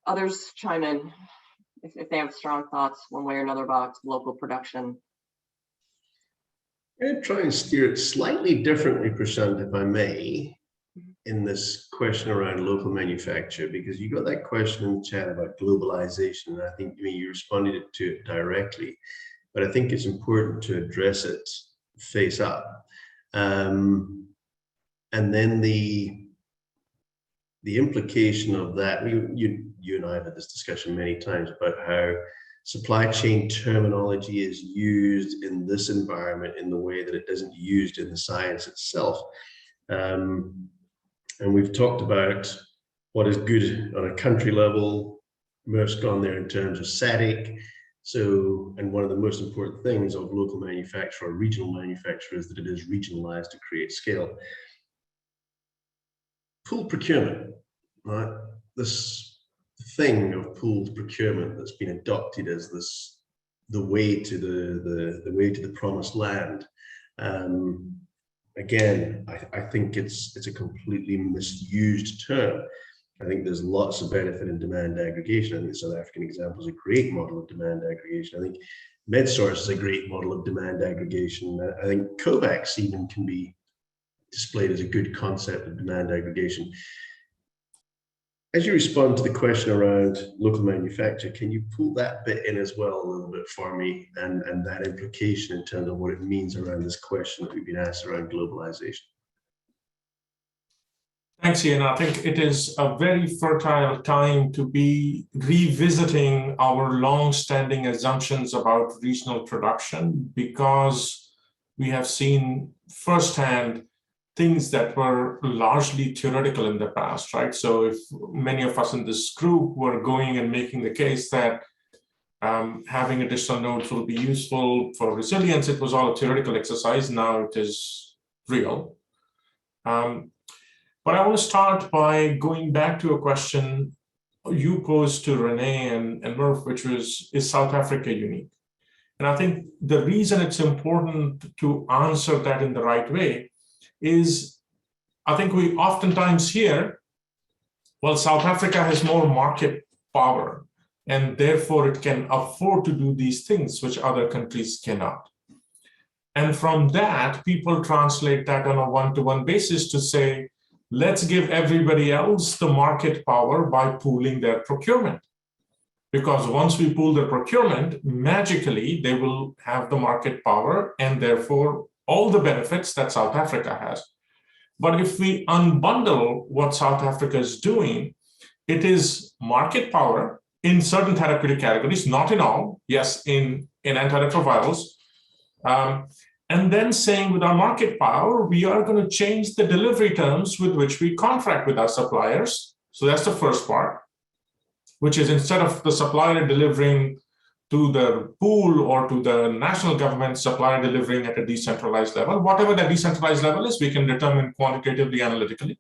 others chime in if they have strong thoughts one way or another about local production. I'm going to try and steer it slightly differently, Prashant, if I may, in this question around local manufacture, because you got that question in the chat about globalization, and I think you responded to it directly, but I think it's important to address it face up. And then the implication of that, you and I have had this discussion many times about how supply chain terminology is used in this environment in the way that it isn't used in the science itself. And we've talked about what is good on a country level. Merck's gone there in terms of SADC. So, and one of the most important things of local manufacture or regional manufacture is that it is regionalized to create scale. Pooled procurement, right? This thing of pooled procurement that's been adopted as the way to the promised land. Again, I think it's a completely misused term. I think there's lots of benefit in demand aggregation. I think the South African example is a great model of demand aggregation. I think MedSource is a great model of demand aggregation. I think COVAX even can be displayed as a good concept of demand aggregation. As you respond to the question around local manufacture, can you pull that bit in as well a little bit for me, and that implication in terms of what it means around this question that we've been asked around globalization? Thanks, Ian. I think it is a very fertile time to be revisiting our long-standing assumptions about regional production, because we have seen firsthand things that were largely theoretical in the past, right? So if many of us in this group were going and making the case that having additional nodes will be useful for resilience, it was all a theoretical exercise. Now it is real. But I want to start by going back to a question you posed to Renee and Murph, which was, is South Africa unique? And I think the reason it's important to answer that in the right way is I think we oftentimes hear, well, South Africa has more market power, and therefore it can afford to do these things which other countries cannot. And from that, people translate that on a one-to-one basis to say, let's give everybody else the market power by pooling their procurement. Because once we pool their procurement, magically, they will have the market power and therefore all the benefits that South Africa has. But if we unbundle what South Africa is doing, it is market power in certain therapeutic categories, not in all, yes, in antiretrovirals, and then saying with our market power, we are going to change the delivery terms with which we contract with our suppliers. So that's the first part, which is instead of the supplier delivering to the pool or to the national government, supplier delivering at a decentralized level, whatever that decentralized level is, we can determine quantitatively, analytically.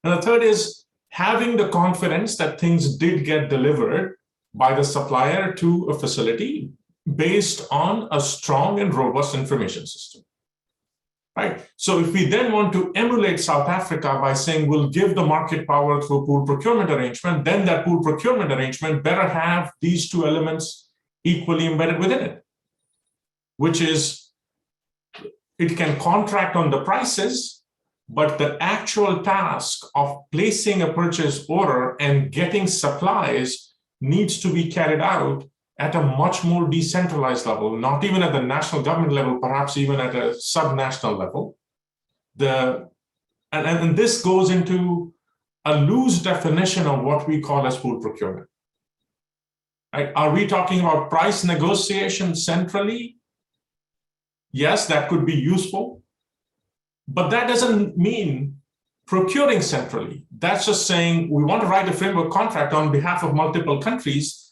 And the third is having the confidence that things did get delivered by the supplier to a facility based on a strong and robust information system, right? So if we then want to emulate South Africa by saying we'll give the market power through a pool procurement arrangement, then that pool procurement arrangement better have these two elements equally embedded within it, which is it can contract on the prices, but the actual task of placing a purchase order and getting supplies needs to be carried out at a much more decentralized level, not even at the national government level, perhaps even at a sub-national level. And this goes into a loose definition of what we call as pool procurement. Right? Are we talking about price negotiation centrally? Yes, that could be useful, but that doesn't mean procuring centrally. That's just saying we want to write a framework contract on behalf of multiple countries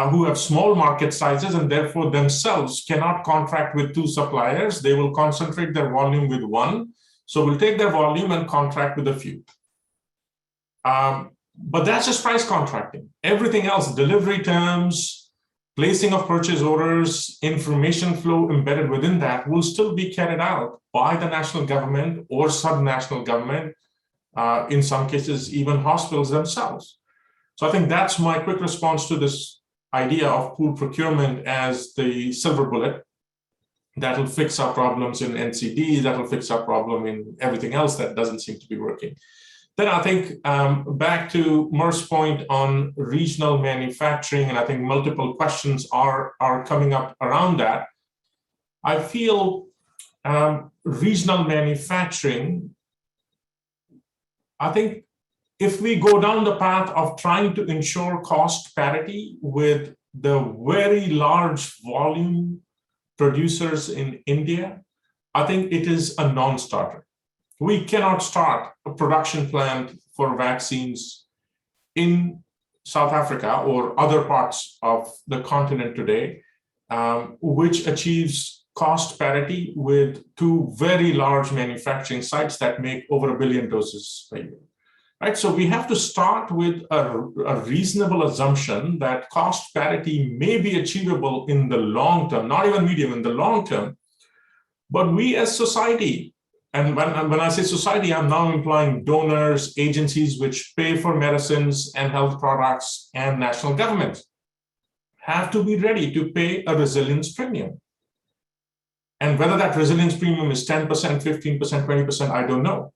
who have small market sizes and therefore themselves cannot contract with two suppliers. They will concentrate their volume with one. So we'll take their volume and contract with a few. But that's just price contracting. Everything else, delivery terms, placing of purchase orders, information flow embedded within that will still be carried out by the national government or sub-national government, in some cases, even hospitals themselves. So I think that's my quick response to this idea of pool procurement as the silver bullet that will fix our problems in NCD, that will fix our problem in everything else that doesn't seem to be working. Then I think back to Mer's point on regional manufacturing, and I think multiple questions are coming up around that. I feel regional manufacturing, I think if we go down the path of trying to ensure cost parity with the very large volume producers in India, I think it is a non-starter. We cannot start a production plant for vaccines in South Africa or other parts of the continent today, which achieves cost parity with two very large manufacturing sites that make over 1 billion doses a year. Right, so we have to start with a reasonable assumption that cost parity may be achievable in the long term, not even medium, in the long term. But we as society, and when I say society, I'm now implying donors, agencies which pay for medicines and health products, and national governments, have to be ready to pay a resilience premium. And whether that resilience premium is 10%, 15%, 20%, I don't know.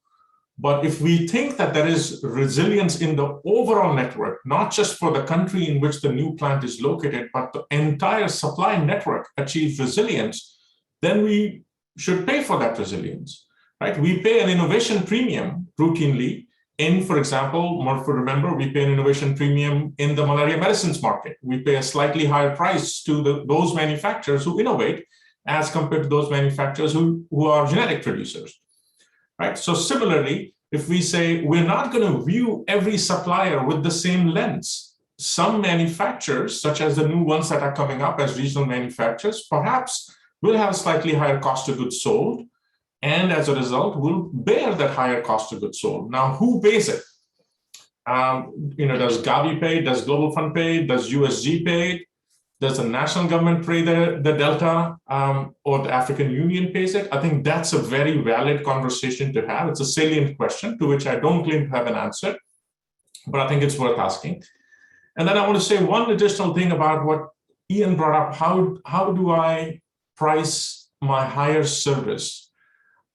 But if we think that there is resilience in the overall network, not just for the country in which the new plant is located, but the entire supply network achieves resilience, then we should pay for that resilience, right? We pay an innovation premium routinely in, for example, remember, we pay an innovation premium in the malaria medicines market. We pay a slightly higher price to those manufacturers who innovate as compared to those manufacturers who are genetic producers. Right? So similarly, if we say we're not going to view every supplier with the same lens, some manufacturers, such as the new ones that are coming up as regional manufacturers, perhaps will have a slightly higher cost of goods sold, and as a result, will bear that higher cost of goods sold. Now, who pays it? Does Gavi pay? Does Global Fund pay? Does USG pay? Does the national government pay the delta, or the African Union pays it? I think that's a very valid conversation to have. It's a salient question to which I don't claim to have an answer, but I think it's worth asking. And then I want to say one additional thing about what Ian brought up. How do I price my higher service?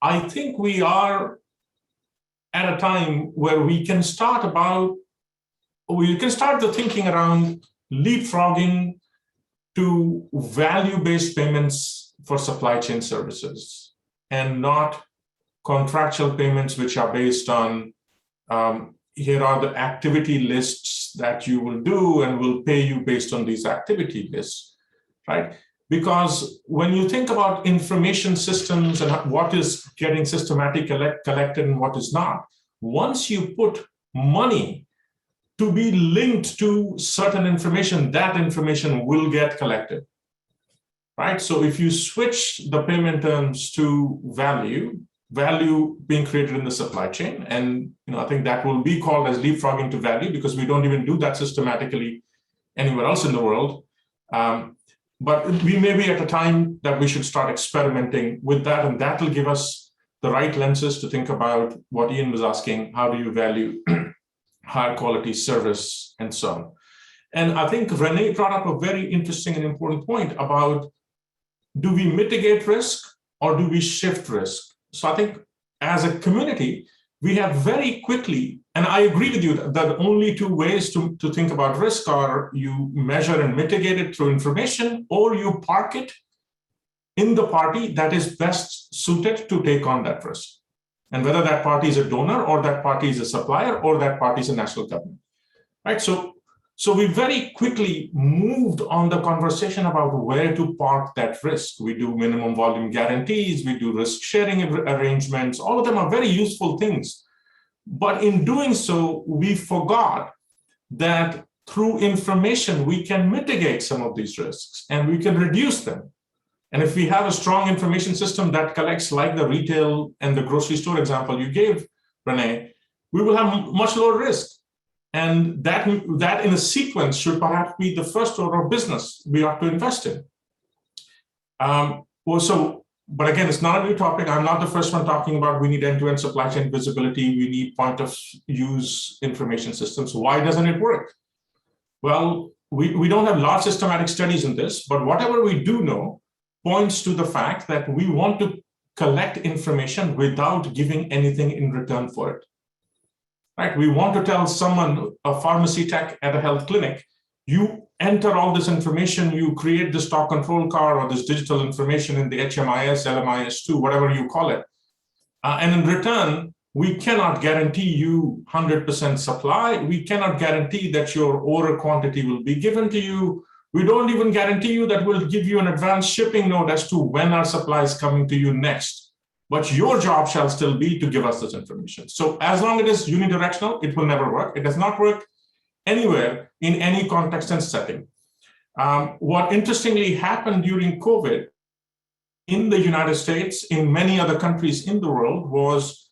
I think we are at a time where we can start the thinking around leapfrogging to value-based payments for supply chain services, and not contractual payments which are based on here are the activity lists that you will do and we'll pay you based on these activity lists, right? Because when you think about information systems and what is getting systematically collected and what is not, once you put money to be linked to certain information, that information will get collected, right? So if you switch the payment terms to value being created in the supply chain, and I think that will be called as leapfrogging to value, because we don't even do that systematically anywhere else in the world. But we may be at a time that we should start experimenting with that, and that will give us the right lenses to think about what Ian was asking: how do you value higher quality service and so on. And I think Renee brought up a very interesting and important point about, do we mitigate risk or do we shift risk? So I think as a community, we have very quickly, and I agree with you that the only two ways to think about risk are you measure and mitigate it through information, or you park it in the party that is best suited to take on that risk. And whether that party is a donor, or that party is a supplier, or that party is a national government, right? So we very quickly moved on the conversation about where to park that risk. We do minimum volume guarantees, we do risk sharing arrangements. All of them are very useful things. But in doing so, we forgot that through information, we can mitigate some of these risks and we can reduce them. And if we have a strong information system that collects, like the retail and the grocery store example you gave, Renee, we will have much lower risk. And that in a sequence should perhaps be the first order of business we ought to invest in. But again, it's not a new topic. I'm not the first one talking about we need end-to-end supply chain visibility. We need point of use information systems. Why doesn't it work? Well, we don't have large systematic studies in this, but whatever we do know points to the fact that we want to collect information without giving anything in return for it. Right? We want to tell someone, a pharmacy tech at a health clinic, you enter all this information, you create the stock control card or this digital information in the HMIS, LMIS2, whatever you call it. And in return, we cannot guarantee you 100% supply. We cannot guarantee that your order quantity will be given to you. We don't even guarantee you that we'll give you an advanced shipping note as to when our supply is coming to you next. But your job shall still be to give us this information. So as long as it is unidirectional, it will never work. It does not work anywhere in any context and setting. What interestingly happened during COVID in the United States, in many other countries in the world, was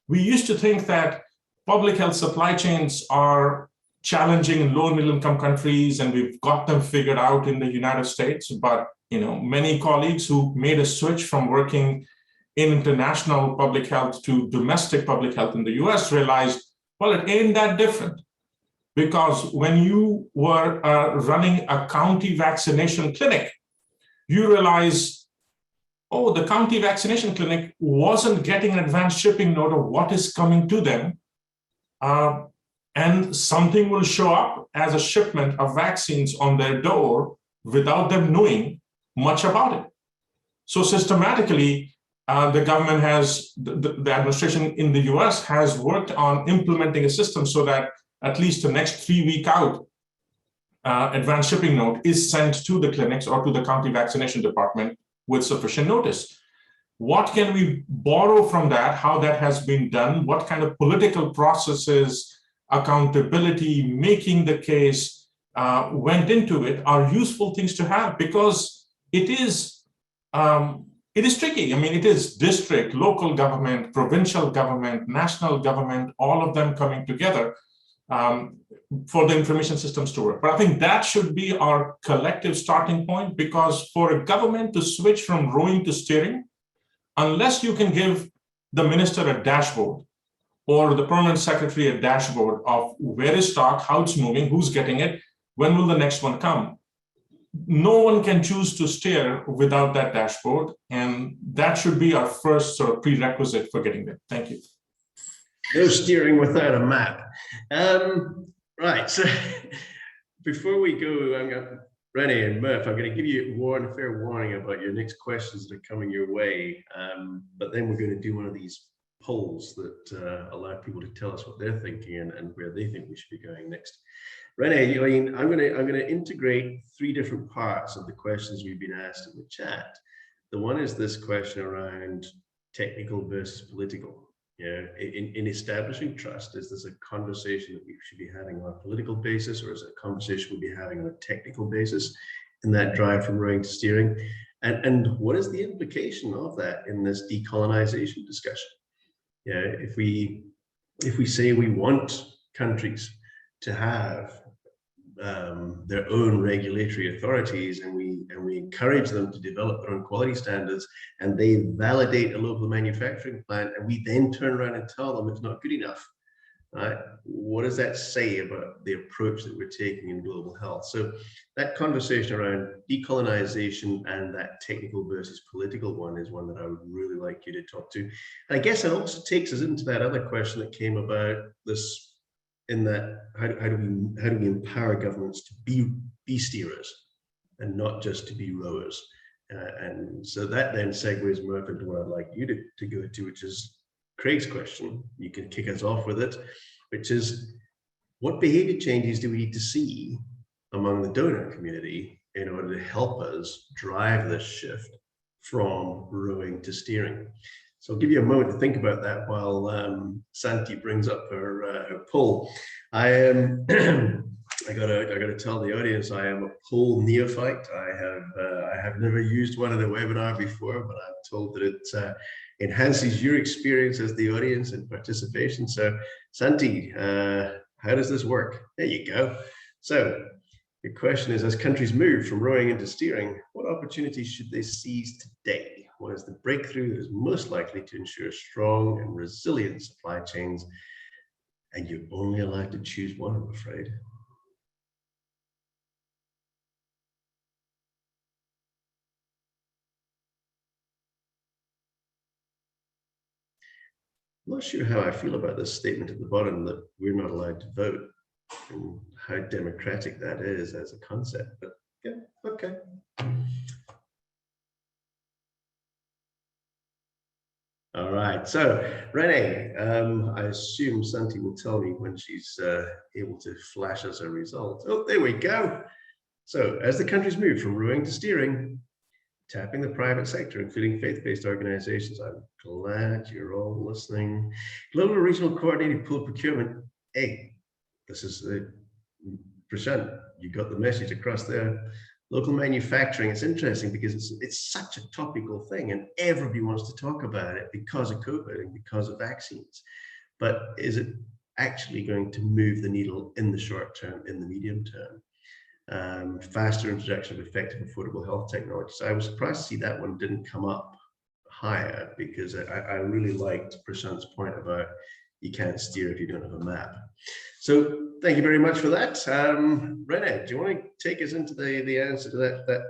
we used to think that public health supply chains are challenging in low and middle income countries, and we've got them figured out in the United States. But many colleagues who made a switch from working in international public health to domestic public health in the US realized, well, it ain't that different. Because when you were running a county vaccination clinic, you realize, oh, the county vaccination clinic wasn't getting an advanced shipping note of what is coming to them. And something will show up as a shipment of vaccines on their door without them knowing much about it. So systematically, the government has, the administration in the US has worked on implementing a system so that at least the next 3 week out, advanced shipping note is sent to the clinics or to the county vaccination department with sufficient notice. What can we borrow from that, how that has been done, what kind of political processes, accountability, making the case went into it are useful things to have, because it is tricky. I mean, it is district, local government, provincial government, national government, all of them coming together. for the information systems to work. But I think that should be our collective starting point, because for a government to switch from rowing to steering, unless you can give the minister a dashboard or the permanent secretary a dashboard of where is stock, how it's moving, who's getting it, when will the next one come? No one can choose to steer without that dashboard. And that should be our first sort of prerequisite for getting there. Thank you. No steering without a map. Right, so before we go, I'm going to, Renee and Murph, I'm going to give you a fair warning about your next questions that are coming your way. But then we're going to do one of these polls that allow people to tell us what they're thinking and where they think we should be going next. Renee, I'm going to integrate three different parts of the questions we've been asked in the chat. The one is this question around technical versus political. In establishing trust, is this a conversation that we should be having on a political basis, or is it a conversation we'll be having on a technical basis in that drive from rowing to steering? And what is the implication of that in this decolonization discussion? If we say we want countries to have their own regulatory authorities, and we encourage them to develop their own quality standards, and they validate a local manufacturing plant, and we then turn around and tell them it's not good enough, right? What does that say about the approach that we're taking in global health? So that conversation around decolonization and that technical versus political one is one that I would really like you to talk to. And I guess it also takes us into that other question that came about this, in that how do we empower governments to be steerers and not just to be rowers? And so that then segues, Murph, into what I'd like you to go to, which is Craig's question. You can kick us off with it, which is, what behavior changes do we need to see among the donor community in order to help us drive this shift from rowing to steering? So I'll give you a moment to think about that while Santi brings up her poll. I gotta tell the audience I am a poll neophyte. I have never used one in a webinar before, but I'm told that it enhances your experience as the audience and participation. So Santi, how does this work? There you go. So your question is, as countries move from rowing into steering, what opportunities should they seize today? What is the breakthrough that is most likely to ensure strong and resilient supply chains? And you're only allowed to choose one, I'm afraid. I'm not sure how I feel about this statement at the bottom that we're not allowed to vote, and how democratic that is as a concept, but yeah, okay. All right, so Renee, I assume Santi will tell me when she's able to flash us a result. Oh, there we go. So as the countries move from rowing to steering, tapping the private sector, including faith-based organizations. I'm glad you're all listening. Global regional coordinated pool procurement. Hey, this is Prashant, you got the message across there. Local manufacturing, it's interesting because it's such a topical thing and everybody wants to talk about it because of COVID and because of vaccines. But is it actually going to move the needle in the short term, in the medium term? Faster introduction of effective, affordable health technologies. I was surprised to see that one didn't come up higher, because I really liked Prashant's point about you can't steer if you don't have a map. So thank you very much for that. Renee, do you want to take us into the answer to that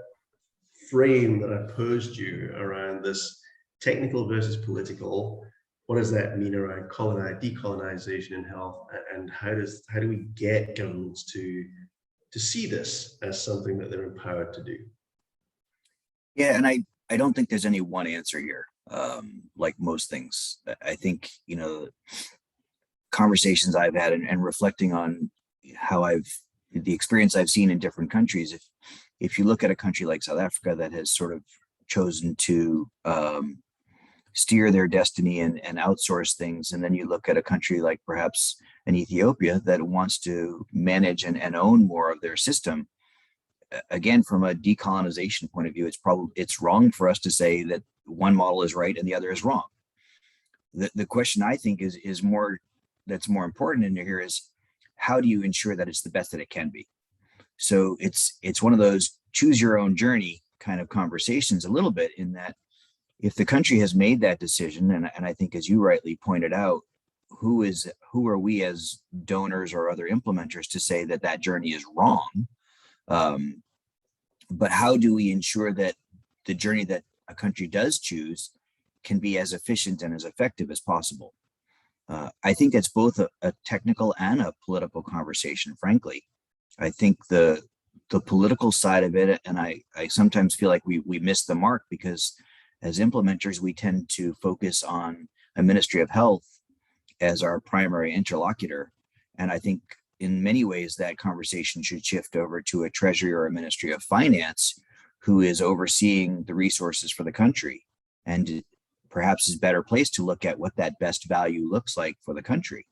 frame that I posed you around this technical versus political? What does that mean around decolonization in health, and how do we get governments to see this as something that they're empowered to do? Yeah, and I don't think there's any one answer here. Like most things, I think, conversations I've had and reflecting on how the experience I've seen in different countries. If you look at a country like South Africa that has sort of chosen to steer their destiny and outsource things, and then you look at a country like perhaps an Ethiopia that wants to manage and own more of their system. Again, from a decolonization point of view, it's wrong for us to say that one model is right and the other is wrong. The question I think is more important in here is, how do you ensure that it's the best that it can be? So it's one of those choose your own journey kind of conversations a little bit, in that if the country has made that decision, and I think as you rightly pointed out, who are we as donors or other implementers to say that that journey is wrong? But how do we ensure that the journey that a country does choose can be as efficient and as effective as possible? I think it's both a technical and a political conversation, frankly. I think the political side of it, and I sometimes feel like we miss the mark, because as implementers, we tend to focus on a Ministry of Health as our primary interlocutor. And I think in many ways that conversation should shift over to a Treasury or a Ministry of Finance, who is overseeing the resources for the country and perhaps is better placed to look at what that best value looks like for the country.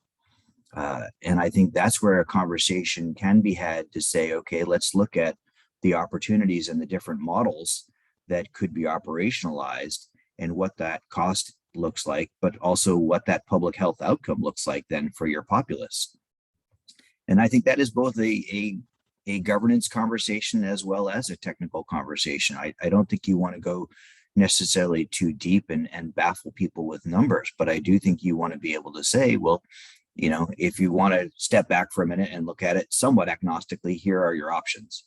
And I think that's where a conversation can be had to say, okay, let's look at the opportunities and the different models that could be operationalized and what that cost looks like, but also what that public health outcome looks like then for your populace. And I think that is both a governance conversation as well as a technical conversation. I don't think you want to go necessarily too deep and baffle people with numbers, but I do think you want to be able to say, well, you know, if you want to step back for a minute and look at it somewhat agnostically, here are your options.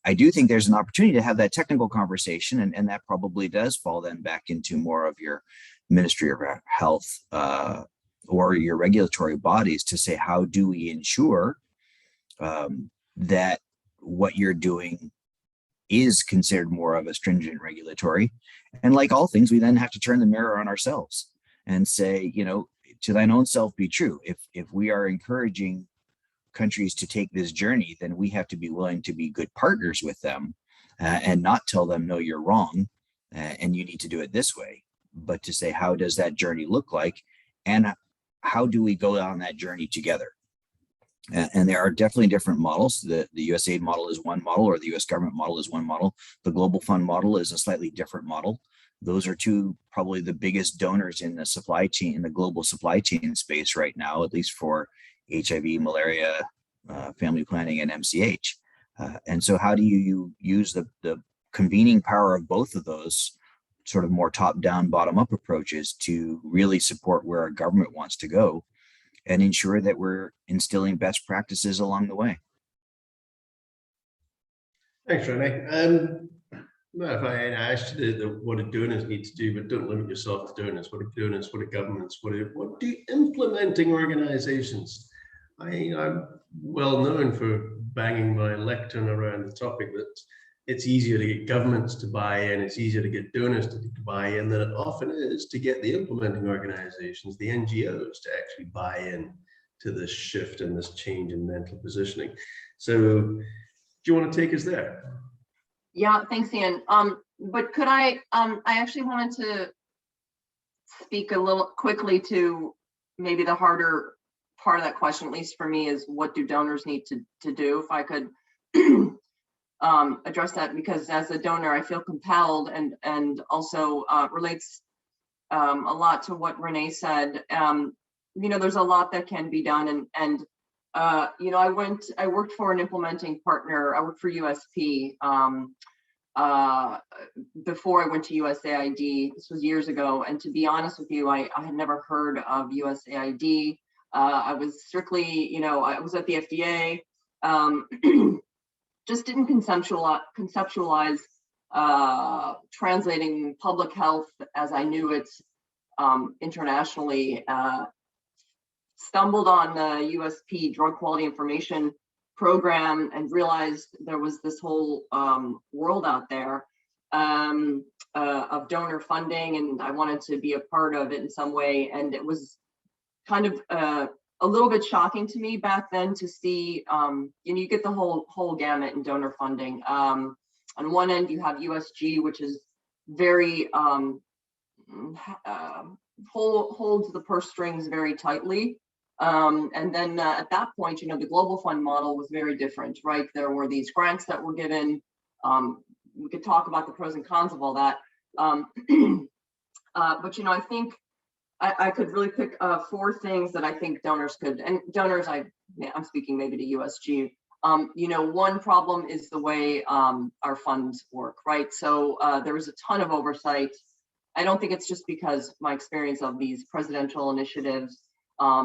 I do think there's an opportunity to have that technical conversation, and that probably does fall then back into more of your Ministry of Health or your regulatory bodies to say, how do we ensure that what you're doing is considered more of a stringent regulatory? And like all things, we then have to turn the mirror on ourselves and say, you know, to thine own self be true. If we are encouraging countries to take this journey, then we have to be willing to be good partners with them and not tell them, no, you're wrong and you need to do it this way, but to say, how does that journey look like? And how do we go down that journey together? And there are definitely different models. The USAID model is one model, or the US government model is one model. The Global Fund model is a slightly different model. Those are two probably the biggest donors in the supply chain, in the global supply chain space right now, at least for HIV, malaria, family planning, and MCH. And so how do you use the convening power of both of those sort of more top-down, bottom-up approaches to really support where our government wants to go and ensure that we're instilling best practices along the way? Thanks, Renee. Well, if I asked you what do donors need to do, but don't limit yourself to donors. What are donors? What are governments? What do implementing organizations? I'm well known for banging my lectern around the topic that it's easier to get governments to buy in, it's easier to get donors to buy in than it often is to get the implementing organizations, the NGOs, to actually buy in to this shift and this change in mental positioning. So do you want to take us there? Yeah, thanks, Ian. But could I actually wanted to speak a little quickly to maybe the harder part of that question, at least for me, is what do donors need to do? If I could address that, because as a donor, I feel compelled, and also relates a lot to what Renee said. You know, there's a lot that can be done, and you know, I worked for an implementing partner. I worked for USP before I went to USAID. This was years ago, and to be honest with you, I had never heard of USAID. I was strictly, you know, I was at the FDA. Just didn't conceptualize translating public health as I knew it internationally. Stumbled on the USP Drug Quality Information Program and realized there was this whole world out there of donor funding, and I wanted to be a part of it in some way. And it was kind of a little bit shocking to me back then to see, you know, you get the whole gamut in donor funding. On one end, you have USG, which is very holds the purse strings very tightly. And then at that point, you know, the Global Fund model was very different, right? There were these grants that were given. We could talk about the pros and cons of all that. But, you know, I think I could really pick 4 things that I think donors could, and donors, I I'm speaking maybe to USG. You know, one problem is the way our funds work, right? So there is a ton of oversight. I don't think it's just because my experience of these presidential initiatives,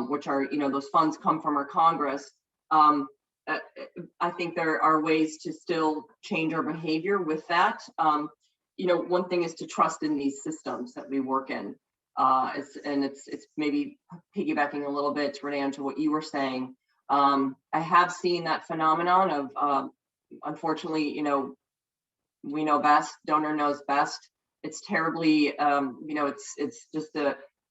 which are, you know, those funds come from our Congress. I think there are ways to still change our behavior with that. You know, one thing is to trust in these systems that we work in. It's maybe piggybacking a little bit, Renee, to what you were saying. I have seen that phenomenon of, unfortunately, you know, we know best, donor knows best. It's terribly, you know, it's just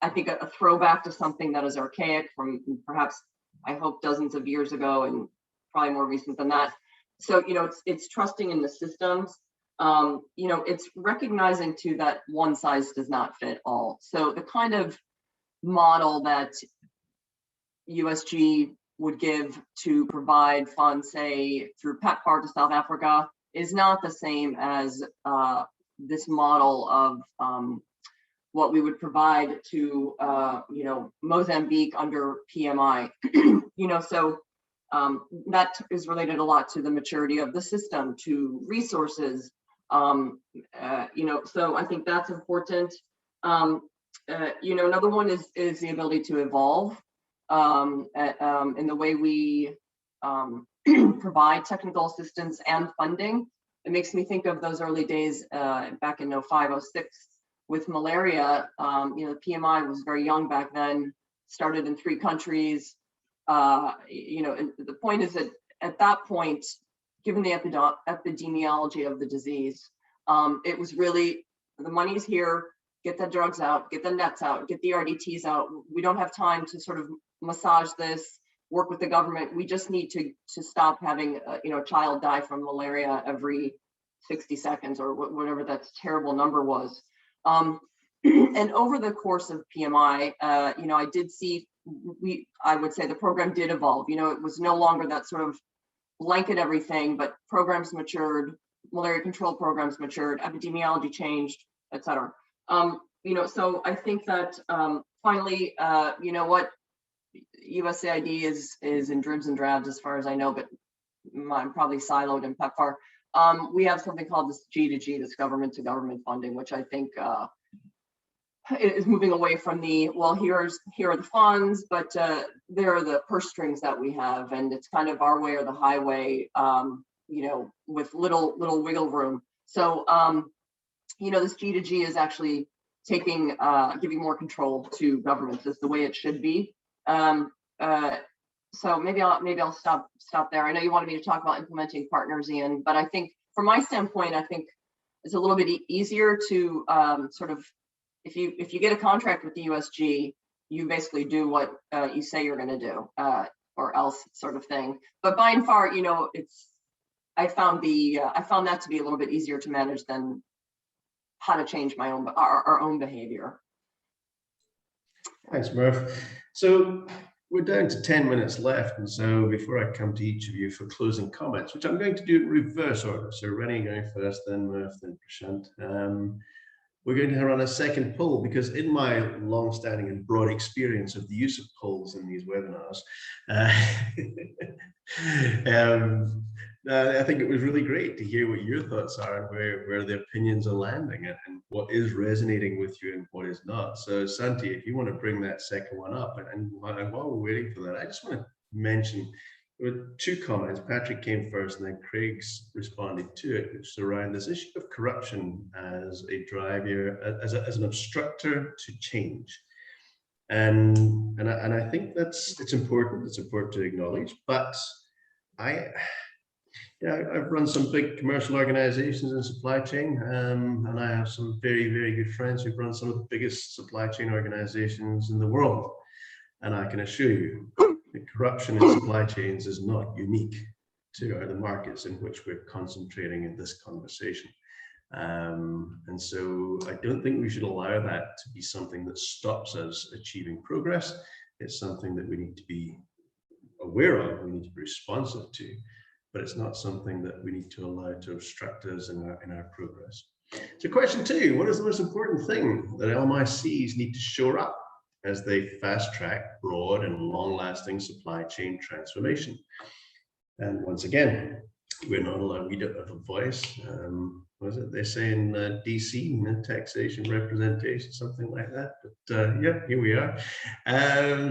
I think a throwback to something that is archaic from perhaps, I hope, dozens of years ago, and probably more recent than that. So, you know, it's trusting in the systems. You know, it's recognizing too that one size does not fit all. So the kind of model that USG would give to provide funds, say through PEPFAR to South Africa, is not the same as this model of what we would provide to you know, Mozambique under PMI. You know, so that is related a lot to the maturity of the system, to resources. You know, so I think that's important. You know, another one is the ability to evolve in the way we provide technical assistance and funding. It makes me think of those early days back in 05, 06 with malaria. You know, the PMI was very young back then, started in 3 countries. You know, and the point is that at that point, given the epidemiology of the disease, it was really, the money's here, get the drugs out, get the nets out, get the RDTs out. We don't have time to sort of massage this, work with the government. We just need to stop having you know, a child die from malaria every 60 seconds or whatever that terrible number was. And over the course of PMI, you know, I did see, I would say the program did evolve. You know, it was no longer that sort of blanket everything, but programs matured, malaria control programs matured, epidemiology changed, et cetera. You know, so I think that finally, you know what, USAID is in dribs and drabs as far as I know, but I'm probably siloed in PEPFAR. We have something called this G2G, this government to government funding, which I think is moving away from the, well, here are the funds, but there are the purse strings that we have, and it's kind of our way or the highway, you know, with little wiggle room. So, you know, this G2G is actually taking, giving more control to governments. Is the way it should be. So maybe I'll stop there. I know you wanted me to talk about implementing partners, Ian, but I think from my standpoint, I think it's a little bit easier to sort of, if you get a contract with the USG, you basically do what you say you're going to do, or else sort of thing. But by and far, you know, I found that to be a little bit easier to manage than how to change our own behavior. Thanks, Murph. So we're down to 10 minutes left, and so before I come to each of you for closing comments, which I'm going to do in reverse order, so Rennie going first, then Murph, then Prashant. We're going to run a second poll, because in my long-standing and broad experience of the use of polls in these webinars, I think it was really great to hear what your thoughts are and where the opinions are landing and what is resonating with you and what is not. So Santi, if you want to bring that second one up, and while we're waiting for that, I just want to mention there were 2 comments. Patrick came first and then Craig's responded to it, which is around this issue of corruption as a driver, as an obstructor to change. And I think it's important to acknowledge, but I've run some big commercial organizations in supply chain, and I have some very, very good friends who've run some of the biggest supply chain organizations in the world. And I can assure you that corruption in supply chains is not unique to the markets in which we're concentrating in this conversation. And so I don't think we should allow that to be something that stops us achieving progress. It's something that we need to be aware of, we need to be responsive to, but it's not something that we need to allow to obstruct us in our progress. So question 2, what is the most important thing that LMICs need to shore up as they fast-track broad and long-lasting supply chain transformation. And once again, we don't have a voice. What is it they say in DC, taxation representation, something like that. But yeah, here we are.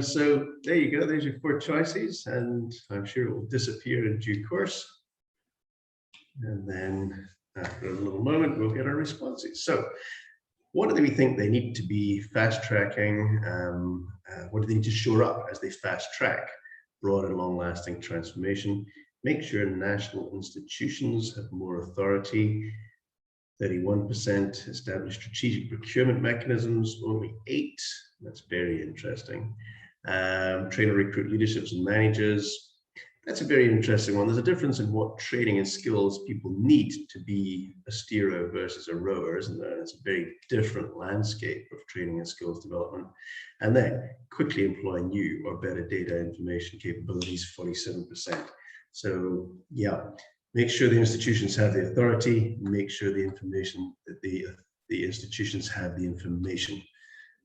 So there you go. There's your 4 choices, and I'm sure it will disappear in due course. And then after a little moment, we'll get our responses. So what do we think they need to be fast tracking? What do they need to shore up as they fast track broad and long lasting transformation? Make sure national institutions have more authority. 31% establish strategic procurement mechanisms, only 8. That's very interesting. Train and recruit leaderships and managers. That's a very interesting one. There's a difference in what training and skills people need to be a steerer versus a rower, isn't there? It's a very different landscape of training and skills development. And then quickly employ new or better data information capabilities, 47%. So yeah, make sure the institutions have the authority, make sure the information that the institutions have the information.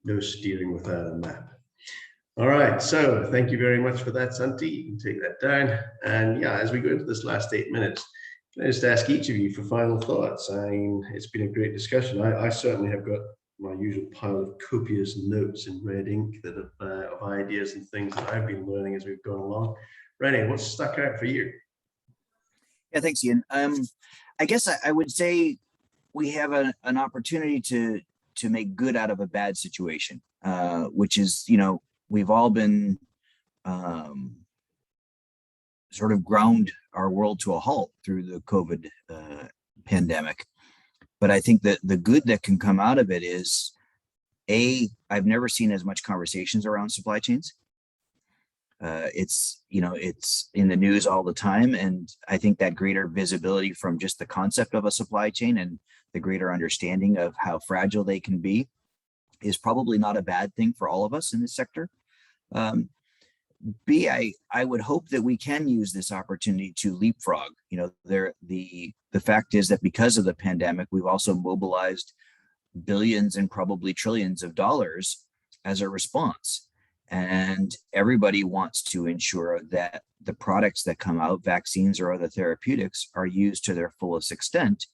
No steering without a map. All right, so thank you very much for that, Santi. You can take that down. And yeah, as we go into this last 8 minutes, can I just ask each of you for final thoughts? I mean, it's been a great discussion. I certainly have got my usual pile of copious notes in red ink that of ideas and things that I've been learning as we've gone along. Renee, what's stuck out for you? Yeah, thanks, Ian. I guess I would say we have an opportunity to make good out of a bad situation, which is, we've all been sort of ground our world to a halt through the COVID pandemic. But I think that the good that can come out of it is, I've never seen as much conversations around supply chains. It's in the news all the time. And I think that greater visibility from just the concept of a supply chain and the greater understanding of how fragile they can be is probably not a bad thing for all of us in this sector. B, I would hope that we can use this opportunity to leapfrog. The fact is that because of the pandemic, we've also mobilized billions and probably trillions of dollars as a response. And everybody wants to ensure that the products that come out, vaccines or other therapeutics, are used to their fullest extent.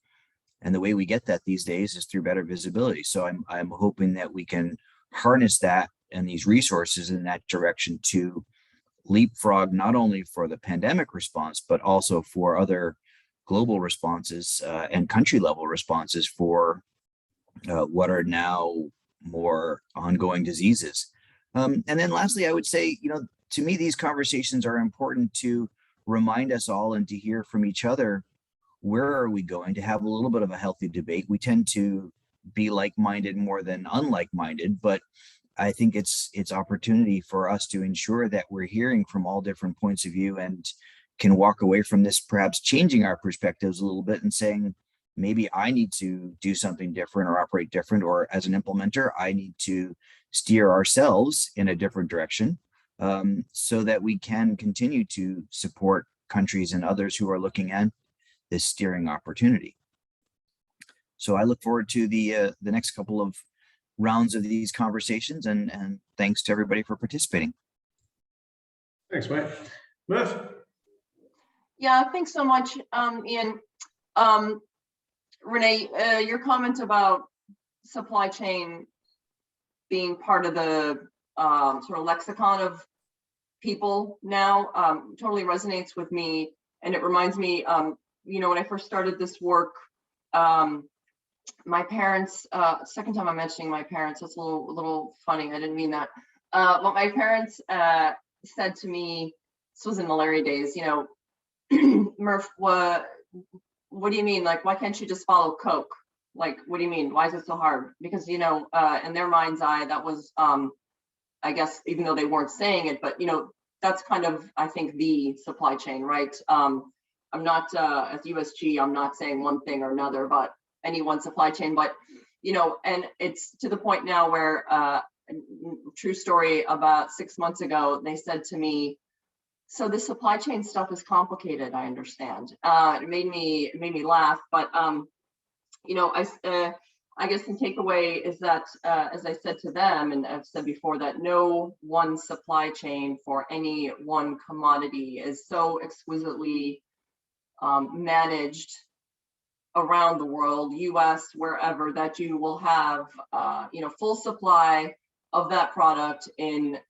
And the way we get that these days is through better visibility. So I'm hoping that we can harness that and these resources in that direction to leapfrog not only for the pandemic response, but also for other global responses and country level responses for what are now more ongoing diseases. And then lastly, I would say, to me, these conversations are important to remind us all and to hear from each other, where are we going, to have a little bit of a healthy debate. We tend to be like-minded more than unlike-minded, but I think it's opportunity for us to ensure that we're hearing from all different points of view and can walk away from this perhaps changing our perspectives a little bit and saying, maybe I need to do something different or operate different, or as an implementer, I need to steer ourselves in a different direction so that we can continue to support countries and others who are looking at this steering opportunity. So I look forward to the next couple of rounds of these conversations, and thanks to everybody for participating. Thanks, Mike. Murph? Yeah, thanks so much, Ian. Renee, your comment about supply chain being part of the sort of lexicon of people now totally resonates with me. And it reminds me, when I first started this work, my parents, second time I'm mentioning my parents, that's a little funny, I didn't mean that. But my parents said to me, this was in malaria days, Murph, what do you mean? Like, why can't you just follow Coke? Like, what do you mean? Why is it so hard? Because, in their mind's eye, that was, I guess, even though they weren't saying it, but, that's kind of, I think, the supply chain, right? I'm not, at USG, I'm not saying one thing or another, but any one supply chain, but, and it's to the point now where, true story, about 6 months ago, they said to me, so the supply chain stuff is complicated, I understand. It made me laugh, but, I guess the takeaway is that, as I said to them, and I've said before, that no one supply chain for any one commodity is so exquisitely managed around the world, US, wherever, that you will have, full supply of that product in,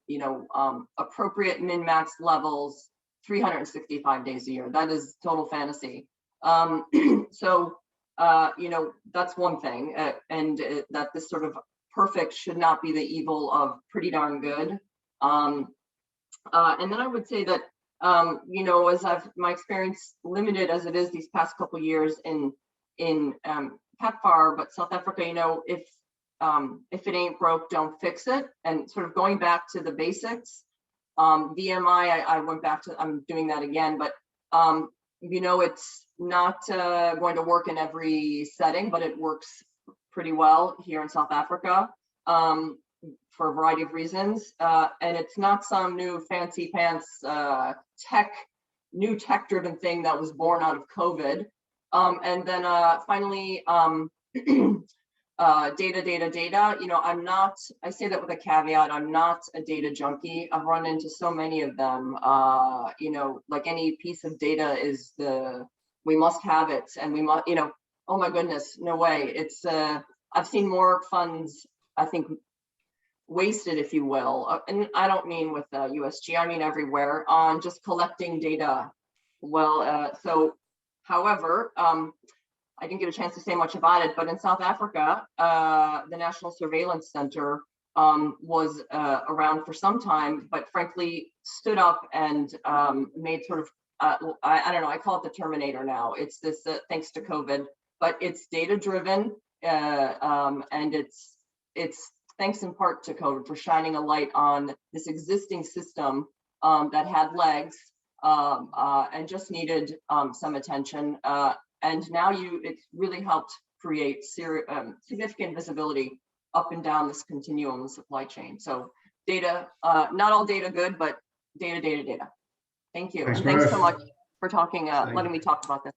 appropriate min-max levels, 365 days a year. That is total fantasy. So, that's one thing, and that this sort of perfect should not be the evil of pretty darn good. And then I would say that, as my experience limited as it is these past couple of years in PEPFAR, but South Africa, if it ain't broke, don't fix it. And sort of going back to the basics, VMI, I went back to, I'm doing that again, but it's not going to work in every setting, but it works pretty well here in South Africa for a variety of reasons. And it's not some new fancy pants new tech driven thing that was born out of COVID. And then finally, data. I say that with a caveat, I'm not a data junkie. I've run into so many of them. Like any piece of data is we must have it, and we must, oh my goodness, no way. It's, I've seen more funds, I think, wasted, if you will. And I don't mean with USG, I mean everywhere, on just collecting data. Well, however, I didn't get a chance to say much about it, but in South Africa, the National Surveillance Center was around for some time, but frankly stood up and made sort of, I don't know, I call it the Terminator now. It's this, thanks to COVID, but it's data driven, and it's thanks in part to COVID for shining a light on this existing system that had legs and just needed some attention. And now it's really helped create significant visibility up and down this continuum of supply chain. So data, not all data good, but data. Thank you. Thanks, and thanks so Murph. much for talking, letting me talk about this.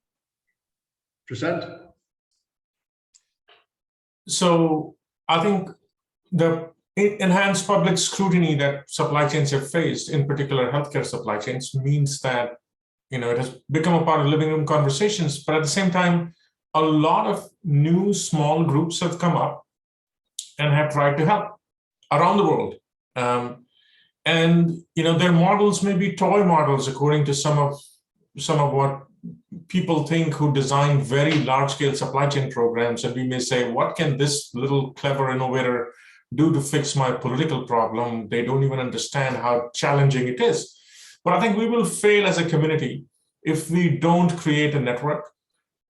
Present. So I think the enhanced public scrutiny that supply chains have faced, in particular healthcare supply chains, means that it has become a part of living room conversations. But at the same time, a lot of new small groups have come up and have tried to help around the world. And their models may be toy models, according to some of what people think who design very large-scale supply chain programs. And we may say, what can this little clever innovator do to fix my political problem? They don't even understand how challenging it is. But I think we will fail as a community if we don't create a network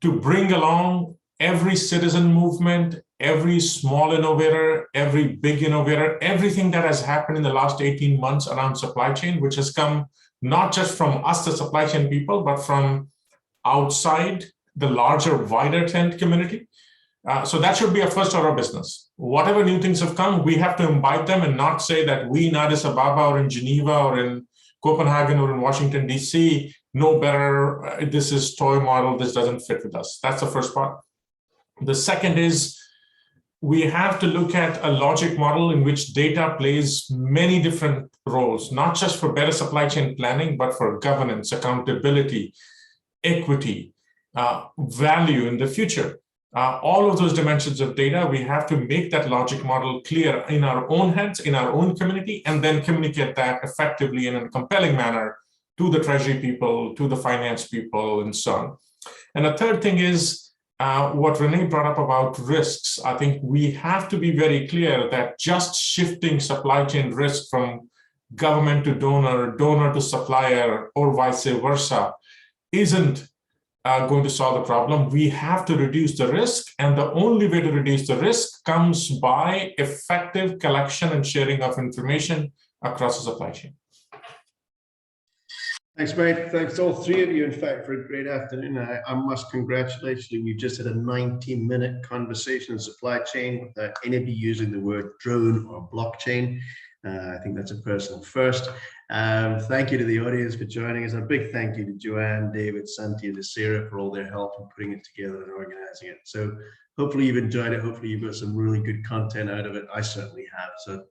to bring along every citizen movement, every small innovator, every big innovator, everything that has happened in the last 18 months around supply chain, which has come not just from us, the supply chain people, but from outside the larger, wider tent community. So that should be our first order of business. Whatever new things have come, we have to imbibe them and not say that we in Addis Ababa or in Geneva or in Copenhagen or in Washington, DC, know better. This is toy model. This doesn't fit with us. That's the first part. The second is we have to look at a logic model in which data plays many different roles, not just for better supply chain planning, but for governance, accountability, equity, value in the future. All of those dimensions of data, we have to make that logic model clear in our own heads, in our own community, and then communicate that effectively in a compelling manner to the treasury people, to the finance people, and so on. And the third thing is what Renee brought up about risks. I think we have to be very clear that just shifting supply chain risk from government to donor, donor to supplier, or vice versa, isn't going to solve the problem. We have to reduce the risk, and the only way to reduce the risk comes by effective collection and sharing of information across the supply chain. Thanks, mate. Thanks all three of you, in fact, for a great afternoon. I must congratulate you. We just had a 90-minute conversation in supply chain without anybody using the word drone or blockchain. I think that's a personal first. Thank you to the audience for joining us. A big thank you to Joanne, David, Santi, and Sarah for all their help in putting it together and organizing it. So hopefully you've enjoyed it. Hopefully you've got some really good content out of it. I certainly have. So